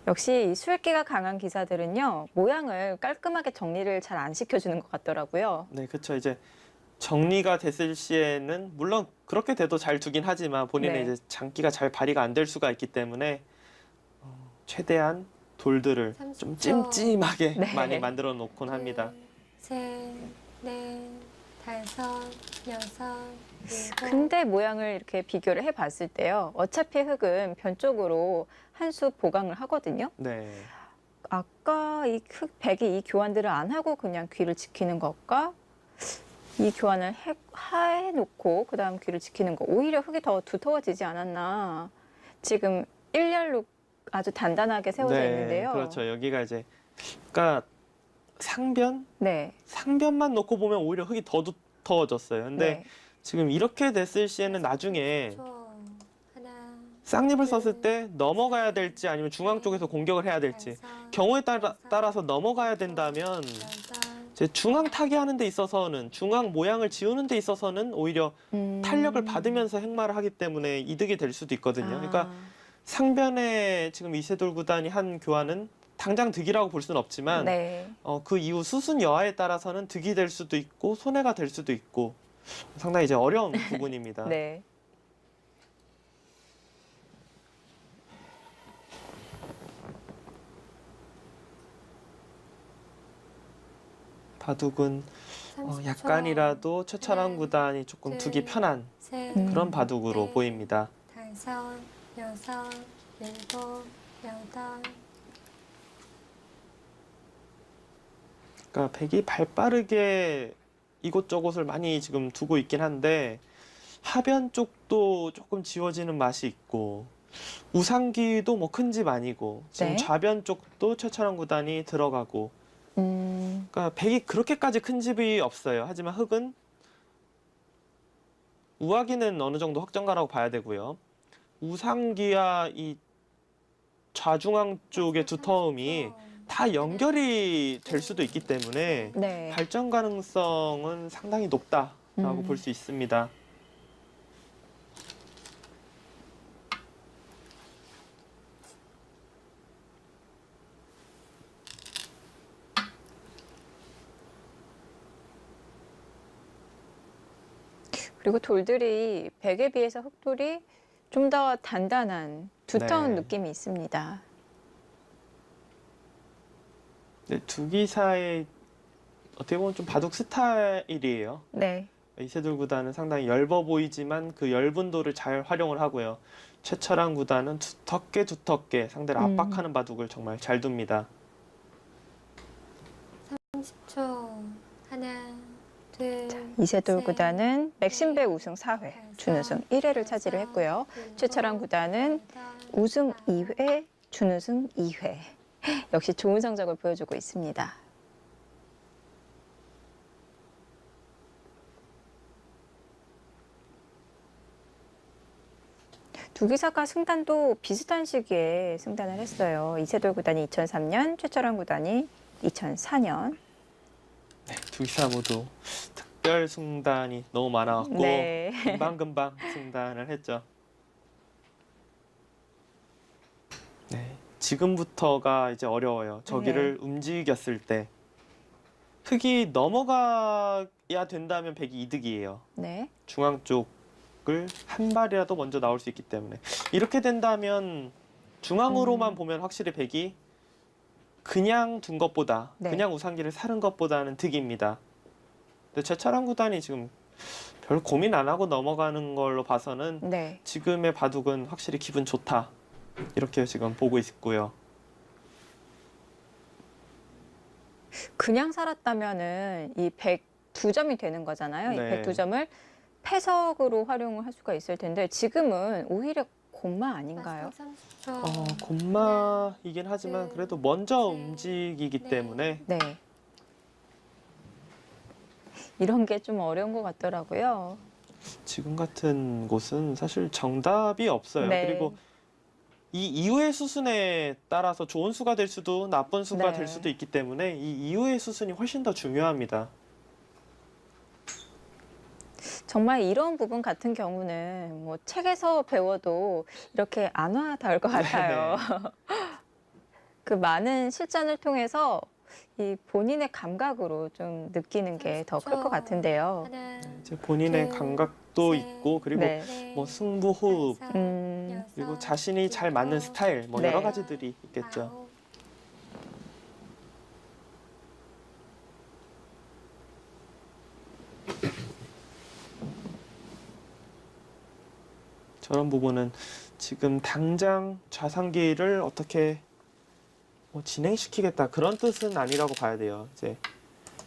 역시 이 수획기가 강한 기사들은요, 모양을 깔끔하게 정리를 잘 안 시켜주는 것 같더라고요. 네, 그렇죠. 이제 정리가 됐을 시에는 물론 그렇게 돼도 잘 두긴 하지만 본인의 네. 이제 장기가 잘 발휘가 안 될 수가 있기 때문에 최대한 돌들을 좀 30초. 찜찜하게 네. 많이 만들어 놓곤 합니다. 둘, 셋, 넷, 다섯, 여섯, 일곱. 근데 모양을 이렇게 비교를 해봤을 때요, 어차피 흑은 변 쪽으로 한 수 보강을 하거든요. 네. 아까 이 흑 백이 이 교환들을 안 하고 그냥 귀를 지키는 것과 이 교환을 해놓고 그 다음 귀를 지키는 거, 오히려 흑이 더 두터워지지 않았나. 지금 일렬로 아주 단단하게 세워져 있는데요. 그렇죠. 여기가 이제 그러니까 네. 상변만 놓고 보면 오히려 흑이 더 두터워졌어요. 근데 네. 지금 이렇게 됐을 시에는 나중에 30초. 하나, 쌍립을 썼을 때 넘어가야 될지 아니면 중앙 쪽에서 공격을 해야 될지 다섯, 경우에 따라서 넘어가야 된다면 여덟, 이제 중앙 타개하는 데 있어서는 중앙 모양을 지우는 데 있어서는 오히려 탄력을 받으면서 행마를 하기 때문에 이득이 될 수도 있거든요. 그러니까 상변에 지금 이세돌 구단이 한 교환은 당장 득이라고 볼 수는 없지만 네. 그 이후 수순 여하에 따라서는 득이 될 수도 있고 손해가 될 수도 있고 상당히 이제 어려운 부분입니다. 네. 바둑은 30초. 약간이라도 최철원 구단이 조금 두기 편한 셋, 그런 바둑으로 보입니다. 다섯, 여섯, 일곱, 여덟. 그러니까 백이 발빠르게 이곳저곳을 많이 지금 두고 있긴 한데 하변 쪽도 조금 지워지는 맛이 있고 우상기도 뭐 큰 집 아니고 지금 네. 좌변 쪽도 최철원 구단이 들어가고 그러니까 백이 그렇게까지 큰 집이 없어요. 하지만 흑은 우하기는 어느 정도 확정가라고 봐야 되고요. 우상기와 이 좌중앙 쪽의 두터움이 다 연결이 될 수도 있기 때문에 네. 발전 가능성은 상당히 높다라고 볼 수 있습니다. 그리고 돌들이 백에 비해서 흑돌이 좀 더 단단한 두터운 네. 느낌이 있습니다. 네, 두기사의 어떻게 보면 좀 바둑 스타일이에요. 네. 이세돌 구단은 상당히 엷어 보이지만 그 엷은도를 잘 활용을 하고요. 최철한 구단은 두텁게 상대를 압박하는 바둑을 정말 잘 둡니다. 30초. 하나, 둘, 이세돌 셋, 구단은 맥심배 넷, 우승 4회, 다섯, 준우승 1회를 차지를 여섯, 했고요. 일곱, 최철한 구단은 여덟, 우승 아홉. 2회, 준우승 2회. 역시 좋은 성적을 보여주고 있습니다. 두 기사가 승단도 비슷한 시기에 승단을 했어요. 이세돌 구단이 2003년, 최철한 구단이 2004년. 네, 두 기사 모두 특별 승단이 너무 많아갖고 네. 금방금방 승단을 했죠. 네, 지금부터가 이제 어려워요. 저기를 움직였을 때 흑이 넘어가야 된다면 백이 이득이에요. 네. 중앙 쪽을 한 발이라도 먼저 나올 수 있기 때문에 이렇게 된다면 중앙으로만 보면 확실히 백이 그냥 둔 것보다 네. 그냥 우상기를 사는 것보다는 득입니다. 근데 최철한 구단이 지금 별 고민 안 하고 넘어가는 걸로 봐서는 네. 지금의 바둑은 확실히 기분 좋다 이렇게 지금 보고 있고요. 그냥 살았다면은 이 102점이 되는 거잖아요. 이 네. 102점을 패석으로 활용을 할 수가 있을 텐데 지금은 오히려 곤마 아닌가요? 마지막 30초. 곤마이긴 하지만 네. 그래도 먼저 네. 움직이기 네. 때문에 네. 이런 게 좀 어려운 것 같더라고요. 지금 같은 곳은 사실 정답이 없어요. 네. 그리고 이 이후의 수순에 따라서 좋은 수가 될 수도 나쁜 수가 네. 될 수도 있기 때문에 이 이후의 수순이 훨씬 더 중요합니다. 정말 이런 부분 같은 경우는 뭐 책에서 배워도 이렇게 안 와닿을 것 같아요. 그 많은 실전을 통해서 이 본인의 감각으로 좀 느끼는 게 더 클 것 같은데요. 하나, 이제 본인의 둘, 감각도 셋, 있고 그리고 네. 넷, 뭐 승부 호흡 다섯, 여섯, 그리고 자신이 잘 맞는 일곱, 스타일 뭐 네. 여러 가지들이 있겠죠. 아홉. 저런 부분은 지금 당장 좌상기를 어떻게 뭐 진행시키겠다 그런 뜻은 아니라고 봐야 돼요. 이제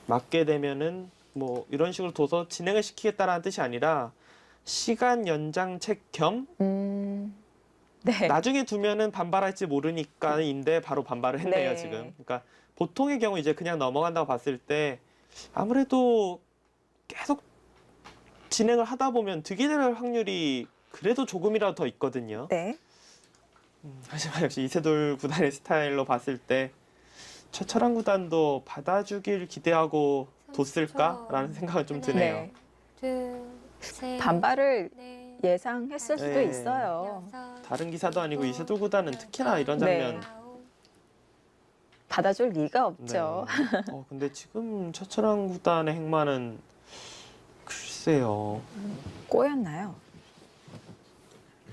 맞게 되면은 뭐 이런 식으로 둬서 진행을 시키겠다라는 뜻이 아니라 시간 연장책 겸 네. 나중에 두면은 반발할지 모르니까인데 바로 반발을 했네요, 네. 지금. 그러니까 보통의 경우 이제 그냥 넘어간다고 봤을 때 아무래도 계속 진행을 하다 보면 득이 될 확률이 그래도 조금이라도 더 있거든요. 네. 하지만 역시 이세돌 구단의 스타일로 봤을 때 최철한 구단도 받아주길 기대하고 뒀을까라는 생각은 좀 드네요. 네. 둘, 셋, 반발을 넷, 예상했을 수도 네. 있어요. 여섯, 다른 기사도 아니고 일곱, 이세돌 구단은 특히나 이런 네. 장면. 아홉. 받아줄 리가 네. 없죠. 근데 지금 최철한 구단의 행만은 글쎄요. 꼬였나요?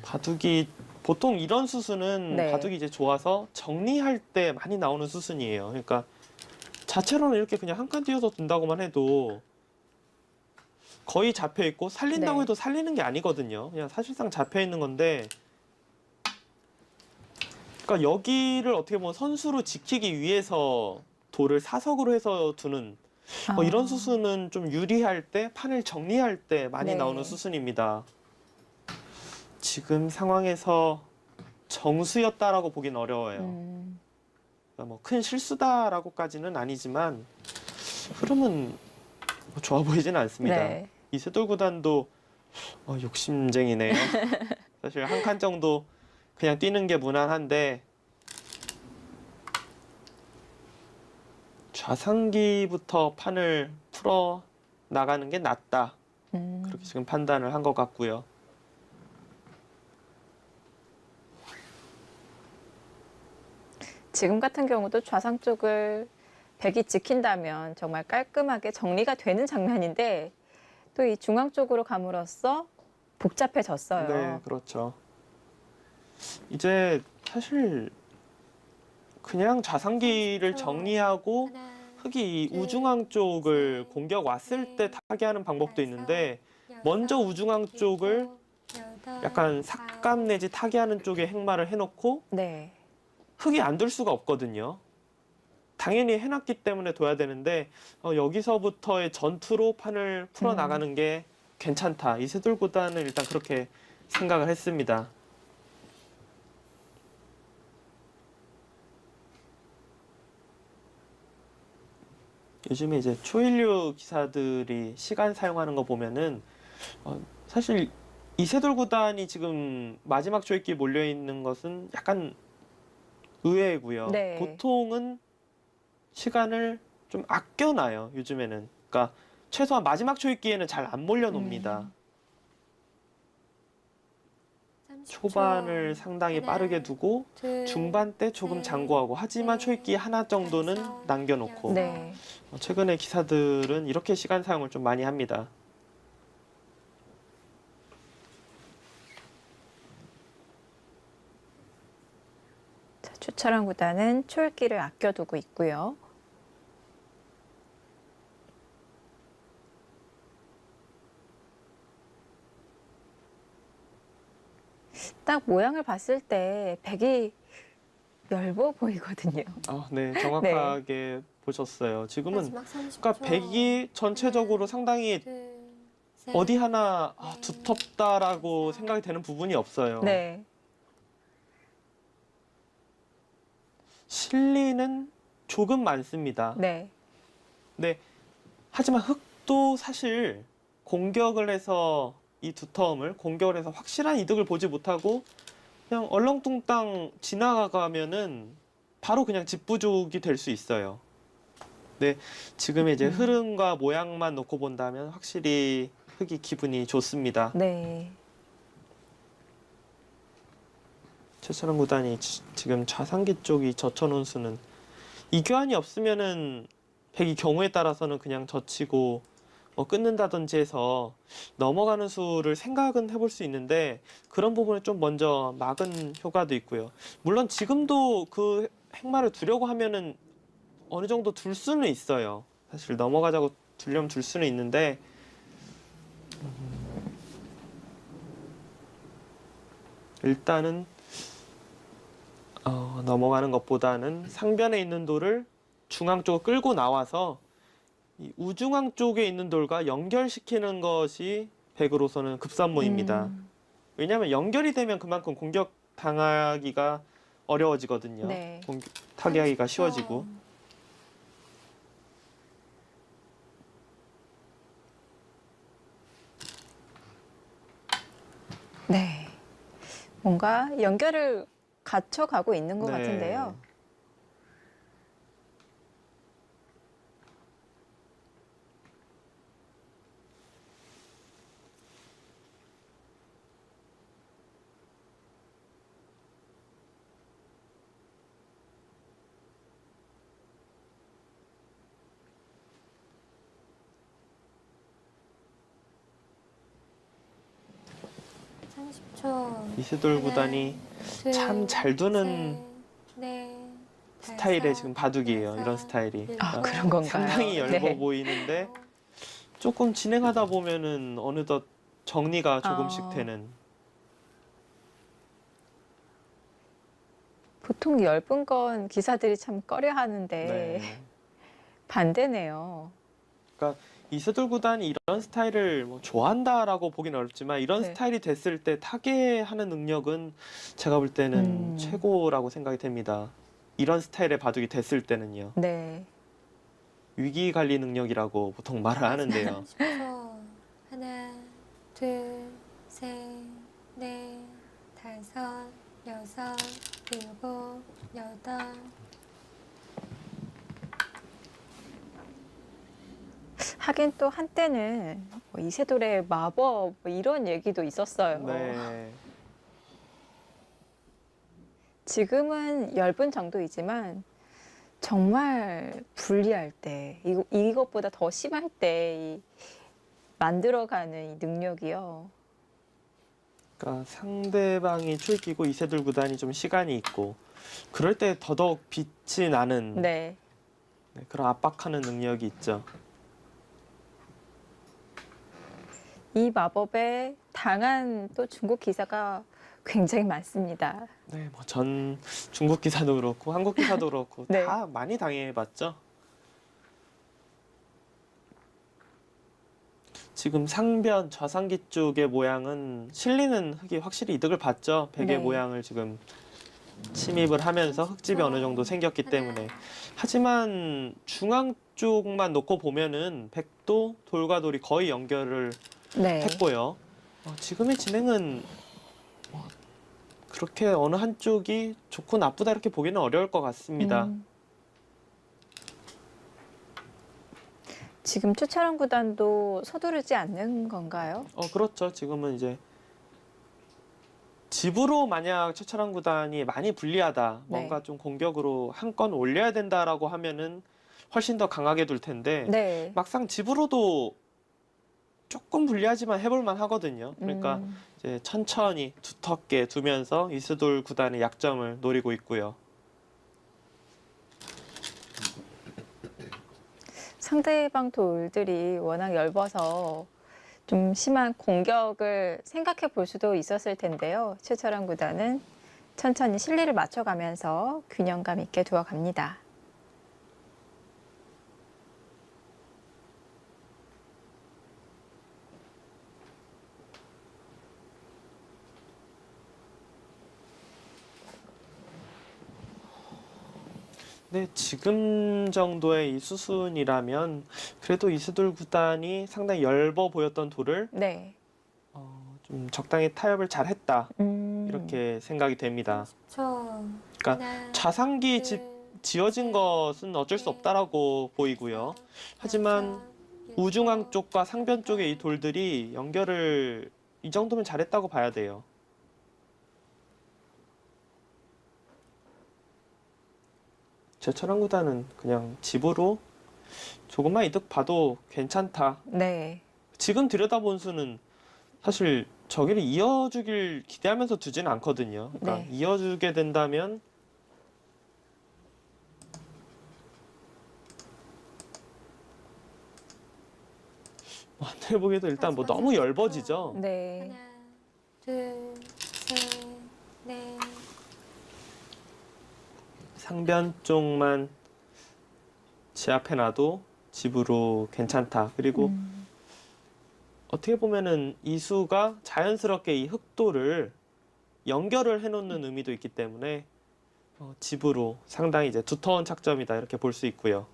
바둑이 보통 이런 수순은 네. 바둑이 이제 좋아서 정리할 때 많이 나오는 수순이에요. 그러니까 자체로는 이렇게 그냥 한 칸 띄어서 둔다고만 해도 거의 잡혀 있고 살린다고 네. 해도 살리는 게 아니거든요. 그냥 사실상 잡혀 있는 건데. 그러니까 여기를 어떻게 보면 선수로 지키기 위해서 돌을 사석으로 해서 두는 이런 수순은 좀 유리할 때 판을 정리할 때 많이 네. 나오는 수순입니다. 지금 상황에서 정수였다라고 보긴 어려워요. 그러니까 뭐 큰 실수다라고까지는 아니지만 흐름은 뭐 좋아 보이지는 않습니다. 네. 이세돌 구단도 욕심쟁이네요. 사실 한 칸 정도 그냥 뛰는 게 무난한데 좌상기부터 판을 풀어 나가는 게 낫다. 그렇게 지금 판단을 한 것 같고요. 지금 같은 경우도 좌상 쪽을 백이 지킨다면 정말 깔끔하게 정리가 되는 장면인데 또 이 중앙 쪽으로 감으로써 복잡해졌어요. 네, 그렇죠. 이제 사실 그냥 좌상기를 정리하고 하나, 흑이 이 둘, 우중앙 쪽을 셋, 공격 왔을 때 넷, 타게 하는 방법도 다섯, 있는데 여섯, 먼저 우중앙 쪽을 일곱, 여덟, 약간 삭감 아홉, 내지 타게 하는 쪽에 행마를 해놓고 네. 흑이 안 둘 수가 없거든요. 당연히 해놨기 때문에 둬야 되는데 여기서부터의 전투로 판을 풀어나가는 게 괜찮다. 이세돌 구단은 일단 그렇게 생각을 했습니다. 요즘에 이제 초일류 기사들이 시간 사용하는 거 보면은 사실 이세돌 구단이 지금 마지막 조이기 몰려 있는 것은 약간 의외고요. 네. 보통은 시간을 좀 아껴놔요. 요즘에는. 그러니까 최소한 마지막 초이기에는 잘 안 몰려놉니다. 30초. 초반을 상당히 하나, 빠르게 두고 둘, 중반 때 조금 셋, 장구하고 하지만 넷, 초이기 하나 정도는 다섯, 남겨놓고 여섯. 네. 최근에 기사들은 이렇게 시간 사용을 좀 많이 합니다. 자, 추철한 구단은 초읽기를 아껴두고 있고요. 딱 모양을 봤을 때 백이 얇아 보이거든요. 네, 정확하게 보셨어요. 지금은 마지막 30초. 그러니까 백이 전체적으로 상당히 둘, 셋, 어디 하나 넷, 두텁다라고 다섯. 생각이 되는 부분이 없어요. 네. 실리는 조금 많습니다. 네. 네, 하지만 흑도 사실 공격을 해서 이 두터움을 공격을 해서 확실한 이득을 보지 못하고 그냥 얼렁뚱땅 지나가면은 바로 그냥 집부족이 될 수 있어요. 네, 지금 이제 흐름과 모양만 놓고 본다면 확실히 흑이 기분이 좋습니다. 네. 최철원 구단이 지금 좌상기 쪽이 젖혀놓은 수는 이 교환이 없으면은 백이 경우에 따라서는 그냥 젖히고 끊는다든지 해서 넘어가는 수를 생각은 해볼 수 있는데 그런 부분을 좀 먼저 막은 효과도 있고요. 물론 지금도 그 행마를 두려고 하면은 어느 정도 둘 수는 있어요. 사실 넘어가자고 두려면 둘 수는 있는데 일단은 넘어가는 것보다는 상변에 있는 돌을 중앙 쪽으로 끌고 나와서 이 우중앙 쪽에 있는 돌과 연결시키는 것이 백으로서는 급선무입니다. 왜냐하면 연결이 되면 그만큼 공격 당하기가 어려워지거든요. 네. 타개하기가 30초. 쉬워지고. 네. 뭔가 연결을 갖춰가고 있는 것 네. 같은데요. 이세돌 구단이 참 잘 두는 스타일의 지금 바둑이에요. 이런 스타일이. 아, 그런 건가요? 상당히 얇아 네. 보이는데 조금 진행하다 보면은 어느덧 정리가 조금씩 아. 되는. 보통 얇은 건 기사들이 참 꺼려 하는데 네. 반대네요. 그러니까 이세돌 구단이 이런 스타일을 뭐 좋아한다라고 보기는 어렵지만 이런 네. 스타일이 됐을 때 타개하는 능력은 제가 볼 때는 최고라고 생각이 됩니다. 이런 스타일의 바둑이 됐을 때는요. 네. 위기 관리 능력이라고 보통 말을 하는데요. 30초. 하나, 둘, 셋, 넷, 다섯, 여섯, 일곱, 여덟. 하긴 또 한때는 뭐 이세돌의 마법 뭐 이런 얘기도 있었어요. 네. 지금은 10분 정도이지만 정말 불리할 때, 이것보다 더 심할 때 만들어가는 이 능력이요. 그러니까 상대방이 출기고 이세돌 구단이 좀 시간이 있고 그럴 때 더더욱 빛이 나는 네. 네, 그런 압박하는 능력이 있죠. 이 마법에 당한 또 중국 기사가 굉장히 많습니다. 네, 뭐 전 중국 기사도 그렇고 한국 기사도 그렇고 네. 다 많이 당해봤죠. 지금 상변 좌상기 쪽의 모양은 실리는 흙이 확실히 이득을 봤죠. 베개 네. 모양을 지금 침입을 하면서 흙집이 어느 정도 생겼기 때문에. 하지만 중앙 쪽만 놓고 보면은 백도 돌과 돌이 거의 연결을 네. 했고요. 지금의 진행은 그렇게 어느 한쪽이 좋고 나쁘다 이렇게 보기는 어려울 것 같습니다. 지금 최철원 구단도 서두르지 않는 건가요? 그렇죠. 지금은 이제 집으로 만약 최철원 구단이 많이 불리하다, 뭔가 좀 공격으로 한 건 올려야 된다라고 하면은 훨씬 더 강하게 둘 텐데 네. 막상 집으로도 조금 불리하지만 해볼만 하거든요. 그러니까 이제 천천히 두텁게 두면서 이세돌 구단의 약점을 노리고 있고요. 상대방 돌들이 워낙 얇아서 좀 심한 공격을 생각해 볼 수도 있었을 텐데요. 최철원 구단은 천천히 실리를 맞춰가면서 균형감 있게 두어갑니다. 네, 지금 정도의 이 수순이라면 그래도 이세돌 구단이 상당히 엷어 보였던 돌을 네. 좀 적당히 타협을 잘했다 음. 이렇게 생각이 됩니다. 30초. 그러니까 좌상기 지어진 것은 어쩔 수 없다라고 보이고요. 하지만 우중앙 쪽과 상변 쪽의 이 돌들이 연결을 이 정도면 잘했다고 봐야 돼요. 최철원 구단은 그냥 집으로 조금만 이득 봐도 괜찮다. 네. 지금 들여다본 수는 사실 저기를 이어주길 기대하면서 두지는 않거든요. 그러니까 네. 이어주게 된다면 해보기도 일단 뭐 너무 엷어지죠. 네. 하나, 둘, 셋, 넷. 상변 쪽만 제압해놔도 집으로 괜찮다. 그리고 어떻게 보면은 이수가 자연스럽게 이 흑도를 연결을 해놓는 의미도 있기 때문에 집으로 상당히 이제 두터운 착점이다 이렇게 볼 수 있고요.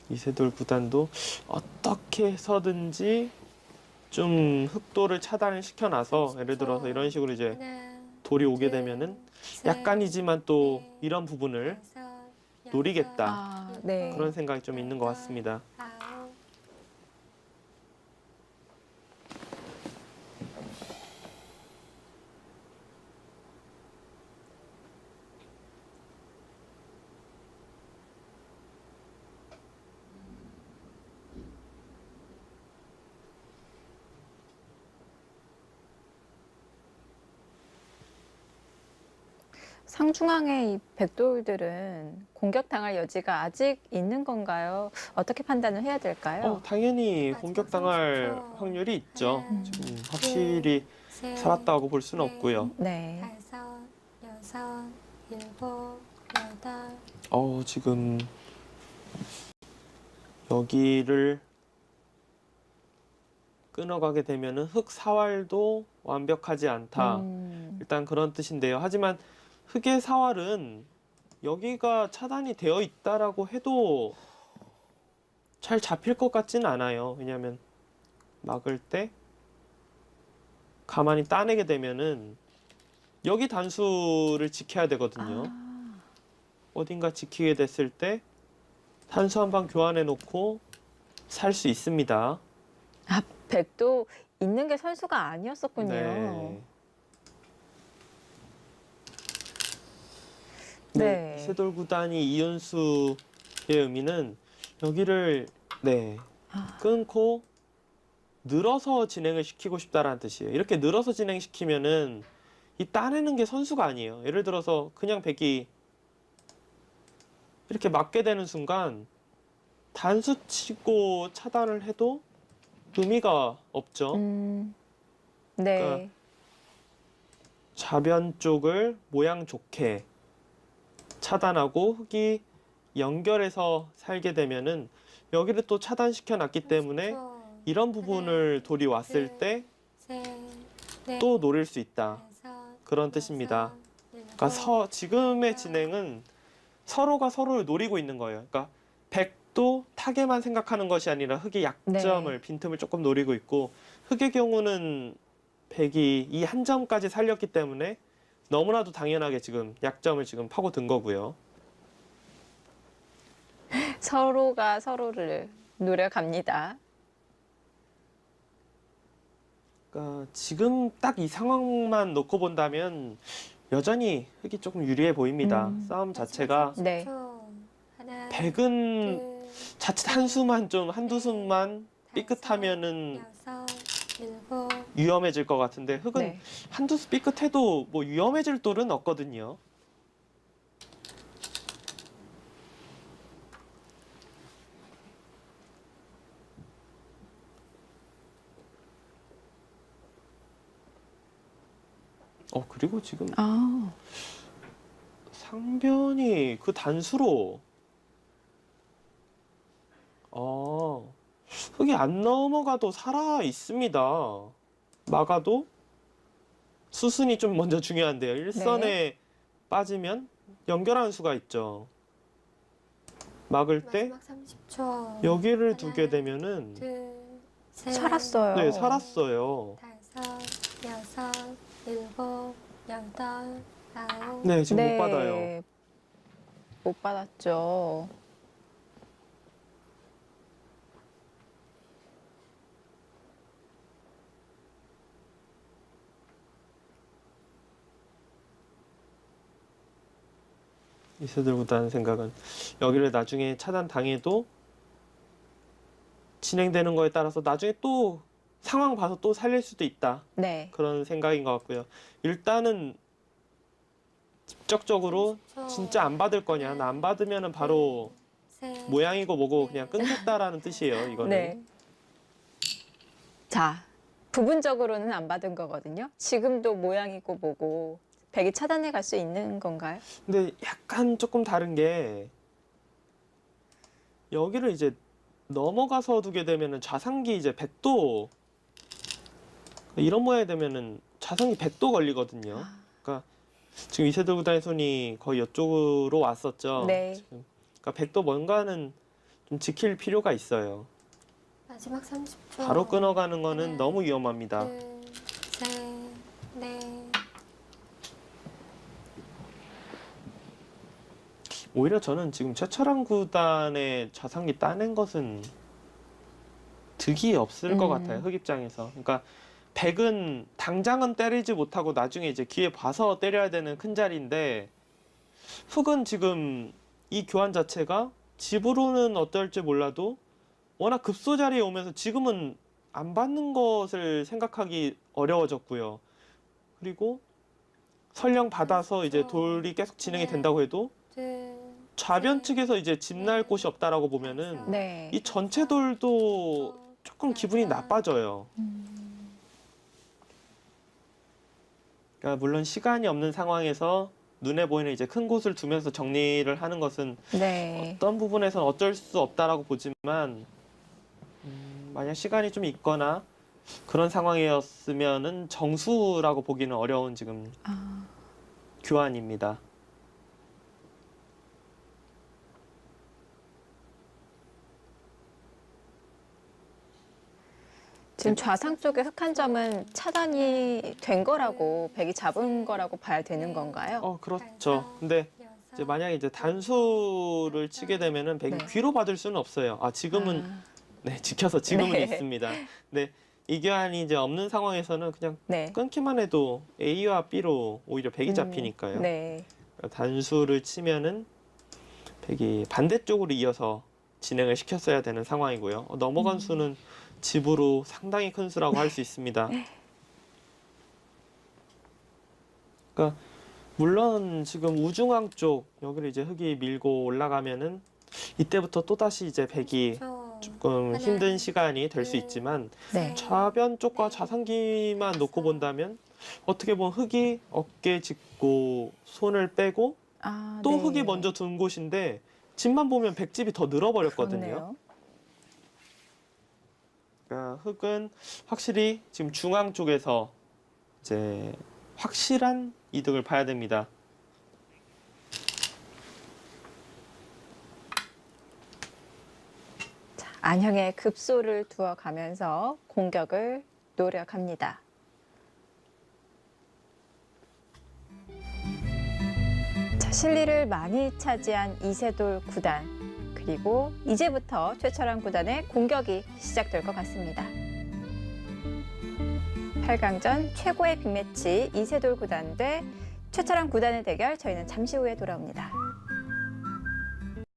이세돌 구단도 어떻게 해서든지 좀 흑도를 차단을 시켜놔서 예를 들어서 이런 식으로 이제 하나, 돌이 오게 되면은 셋, 약간이지만 또 넷, 이런 부분을 다섯, 노리겠다. 아, 네. 그런 생각이 좀 있는 것 같습니다. 아홉. 상중앙의 이 백돌들은 공격당할 여지가 아직 있는 건가요? 어떻게 판단을 해야 될까요? 당연히 아직 공격당할 없었죠. 확률이 있죠. 하나, 지금 확실히 셋, 살았다고 볼 수는 넷, 없고요. 네. 다섯, 여섯, 일곱, 여덟. 지금 여기를 끊어가게 되면은 흙 사활도 완벽하지 않다. 일단 그런 뜻인데요. 하지만 흙의 사활은 여기가 차단이 되어 있다라고 해도 잘 잡힐 것 같지는 않아요. 왜냐하면 막을 때 가만히 따내게 되면은 여기 단수를 지켜야 되거든요. 어딘가 지키게 됐을 때 단수 한 방 교환해 놓고 살 수 있습니다. 아, 백도 있는 게 선수가 아니었었군요. 네. 네. 이세돌 구단이 이윤수의 의미는 여기를 끊고 늘어서 진행을 시키고 싶다라는 뜻이에요. 이렇게 늘어서 진행시키면은 이 따내는 게 선수가 아니에요. 예를 들어서 그냥 백이 이렇게 맞게 되는 순간 단수 치고 차단을 해도 의미가 없죠. 네. 그러니까 좌변 쪽을 모양 좋게 차단하고 흙이 연결해서 살게 되면은 여기를 또 차단시켜 놨기 때문에 30초. 이런 부분을 돌이 왔을 때 또 노릴 수 있다. 그런 뜻입니다. 그러니까 지금의 진행은 서로가 서로를 노리고 있는 거예요. 그러니까 백도 타겟만 생각하는 것이 아니라 흙의 약점을 빈틈을 조금 노리고 있고 흙의 경우는 백이 이 한 점까지 살렸기 때문에 너무나도 당연하게 지금 약점을 지금 파고든 거고요. 서로가 서로를 노려갑니다. 그러니까 지금 딱 이 상황만 놓고 본다면 여전히 흙이 조금 유리해 보입니다. 싸움 자체가 네. 하나, 백은 둘, 자칫 한 수만 좀 한두 수만 삐끗하면은 여섯, 일곱, 위험해질 것 같은데 흙은 네. 한두 수 삐끗해도 뭐 위험해질 돌은 없거든요. 그리고 지금 아, 상변이 그 단수로 흙이 안 넘어가도 살아 있습니다. 막아도 수순이 좀 먼저 중요한데요. 일선에 빠지면 연결하는 수가 있죠. 막을 때 마지막 30초. 여기를 두게 되면은 둘, 셋, 살았어요. 네, 살았어요. 다섯, 여섯, 일곱, 여덟, 아홉. 네, 지금 네. 못 받아요. 못 받았죠. 이세돌 구단 생각은 여기를 나중에 차단 당해도 진행되는 거에 따라서 나중에 또 상황 봐서 또 살릴 수도 있다. 네. 그런 생각인 것 같고요. 일단은 직접적으로 30초. 진짜 안 받을 거냐, 나 안 받으면은 바로 셋, 모양이고 뭐고 그냥 끊겠다라는 뜻이에요. 이거는. 네. 자, 부분적으로는 안 받은 거거든요. 지금도 모양이고 뭐고 백이 차단해 갈 수 있는 건가요? 근데 약간 조금 다른 게 여기를 이제 넘어가서 두게 되면은 좌상기 이제 100도 이런 모양이 되면은 좌상기 100도 걸리거든요. 그러니까 지금 이세돌 구단의 손이 거의 이쪽으로 왔었죠. 네. 지금. 그러니까 100도 뭔가는 좀 지킬 필요가 있어요. 마지막 30초. 바로 끊어가는 거는 너무 위험합니다. 둘, 셋, 넷. 오히려 저는 지금 최철한 구단의 좌상기 따낸 것은 득이 없을 것 같아요. 흙 입장에서. 그러니까 백은 당장은 때리지 못하고 나중에 이제 기회 봐서 때려야 되는 큰 자리인데 흙은 지금 이 교환 자체가 집으로는 어떨지 몰라도 워낙 급소 자리에 오면서 지금은 안 받는 것을 생각하기 어려워졌고요. 그리고 설령 받아서 이제 돌이 계속 진행이 된다고 해도 둘, 좌변 측에서 이제 집 날 곳이 없다라고 보면은 네. 이 전체 돌도 조금 기분이 나빠져요. 그러니까 물론 시간이 없는 상황에서 눈에 보이는 이제 큰 곳을 두면서 정리를 하는 것은 네. 어떤 부분에서는 어쩔 수 없다라고 보지만 만약 시간이 좀 있거나 그런 상황이었으면은 정수라고 보기는 어려운 지금 교환입니다. 지금 좌상 쪽에 흙 한 점은 차단이 된 거라고 백이 잡은 거라고 봐야 되는 건가요? 그렇죠. 근데 이제 만약에 이제 단수를 치게 되면은 백이 네. 귀로 받을 수는 없어요. 아, 지금은 네, 지켜서 지금은 네. 있습니다. 근데 이 교환이 이제 없는 상황에서는 그냥 네. 끊기만 해도 A와 B로 오히려 백이 음, 잡히니까요. 네. 단수를 치면은 백이 반대쪽으로 이어서 진행을 시켰어야 되는 상황이고요. 넘어간 수는 집으로 상당히 큰 수라고 할 수 있습니다. 그러니까 물론 지금 우중앙 쪽 여기를 이제 흙이 밀고 올라가면은 이때부터 또 다시 이제 백이 조금 힘든 시간이 될 수 있지만 네. 좌변 쪽과 좌상기만 놓고 본다면 어떻게 보면 흙이 어깨 짚고 손을 빼고 아, 또 네. 흙이 먼저 둔 곳인데 집만 보면 백집이 더 늘어버렸거든요. 그렇네요. 그러니까 흙은 확실히 지금 중앙 쪽에서 이제 확실한 이득을 봐야 됩니다. 안형에 급소를 두어 가면서 공격을 노력합니다. 자, 실리를 많이 차지한 이세돌 구단, 그리고 이제부터 최철환 구단의 공격이 시작될 것 같습니다. 8강전 최고의 빅매치 이세돌 구단 대 최철환 구단의 대결, 저희는 잠시 후에 돌아옵니다.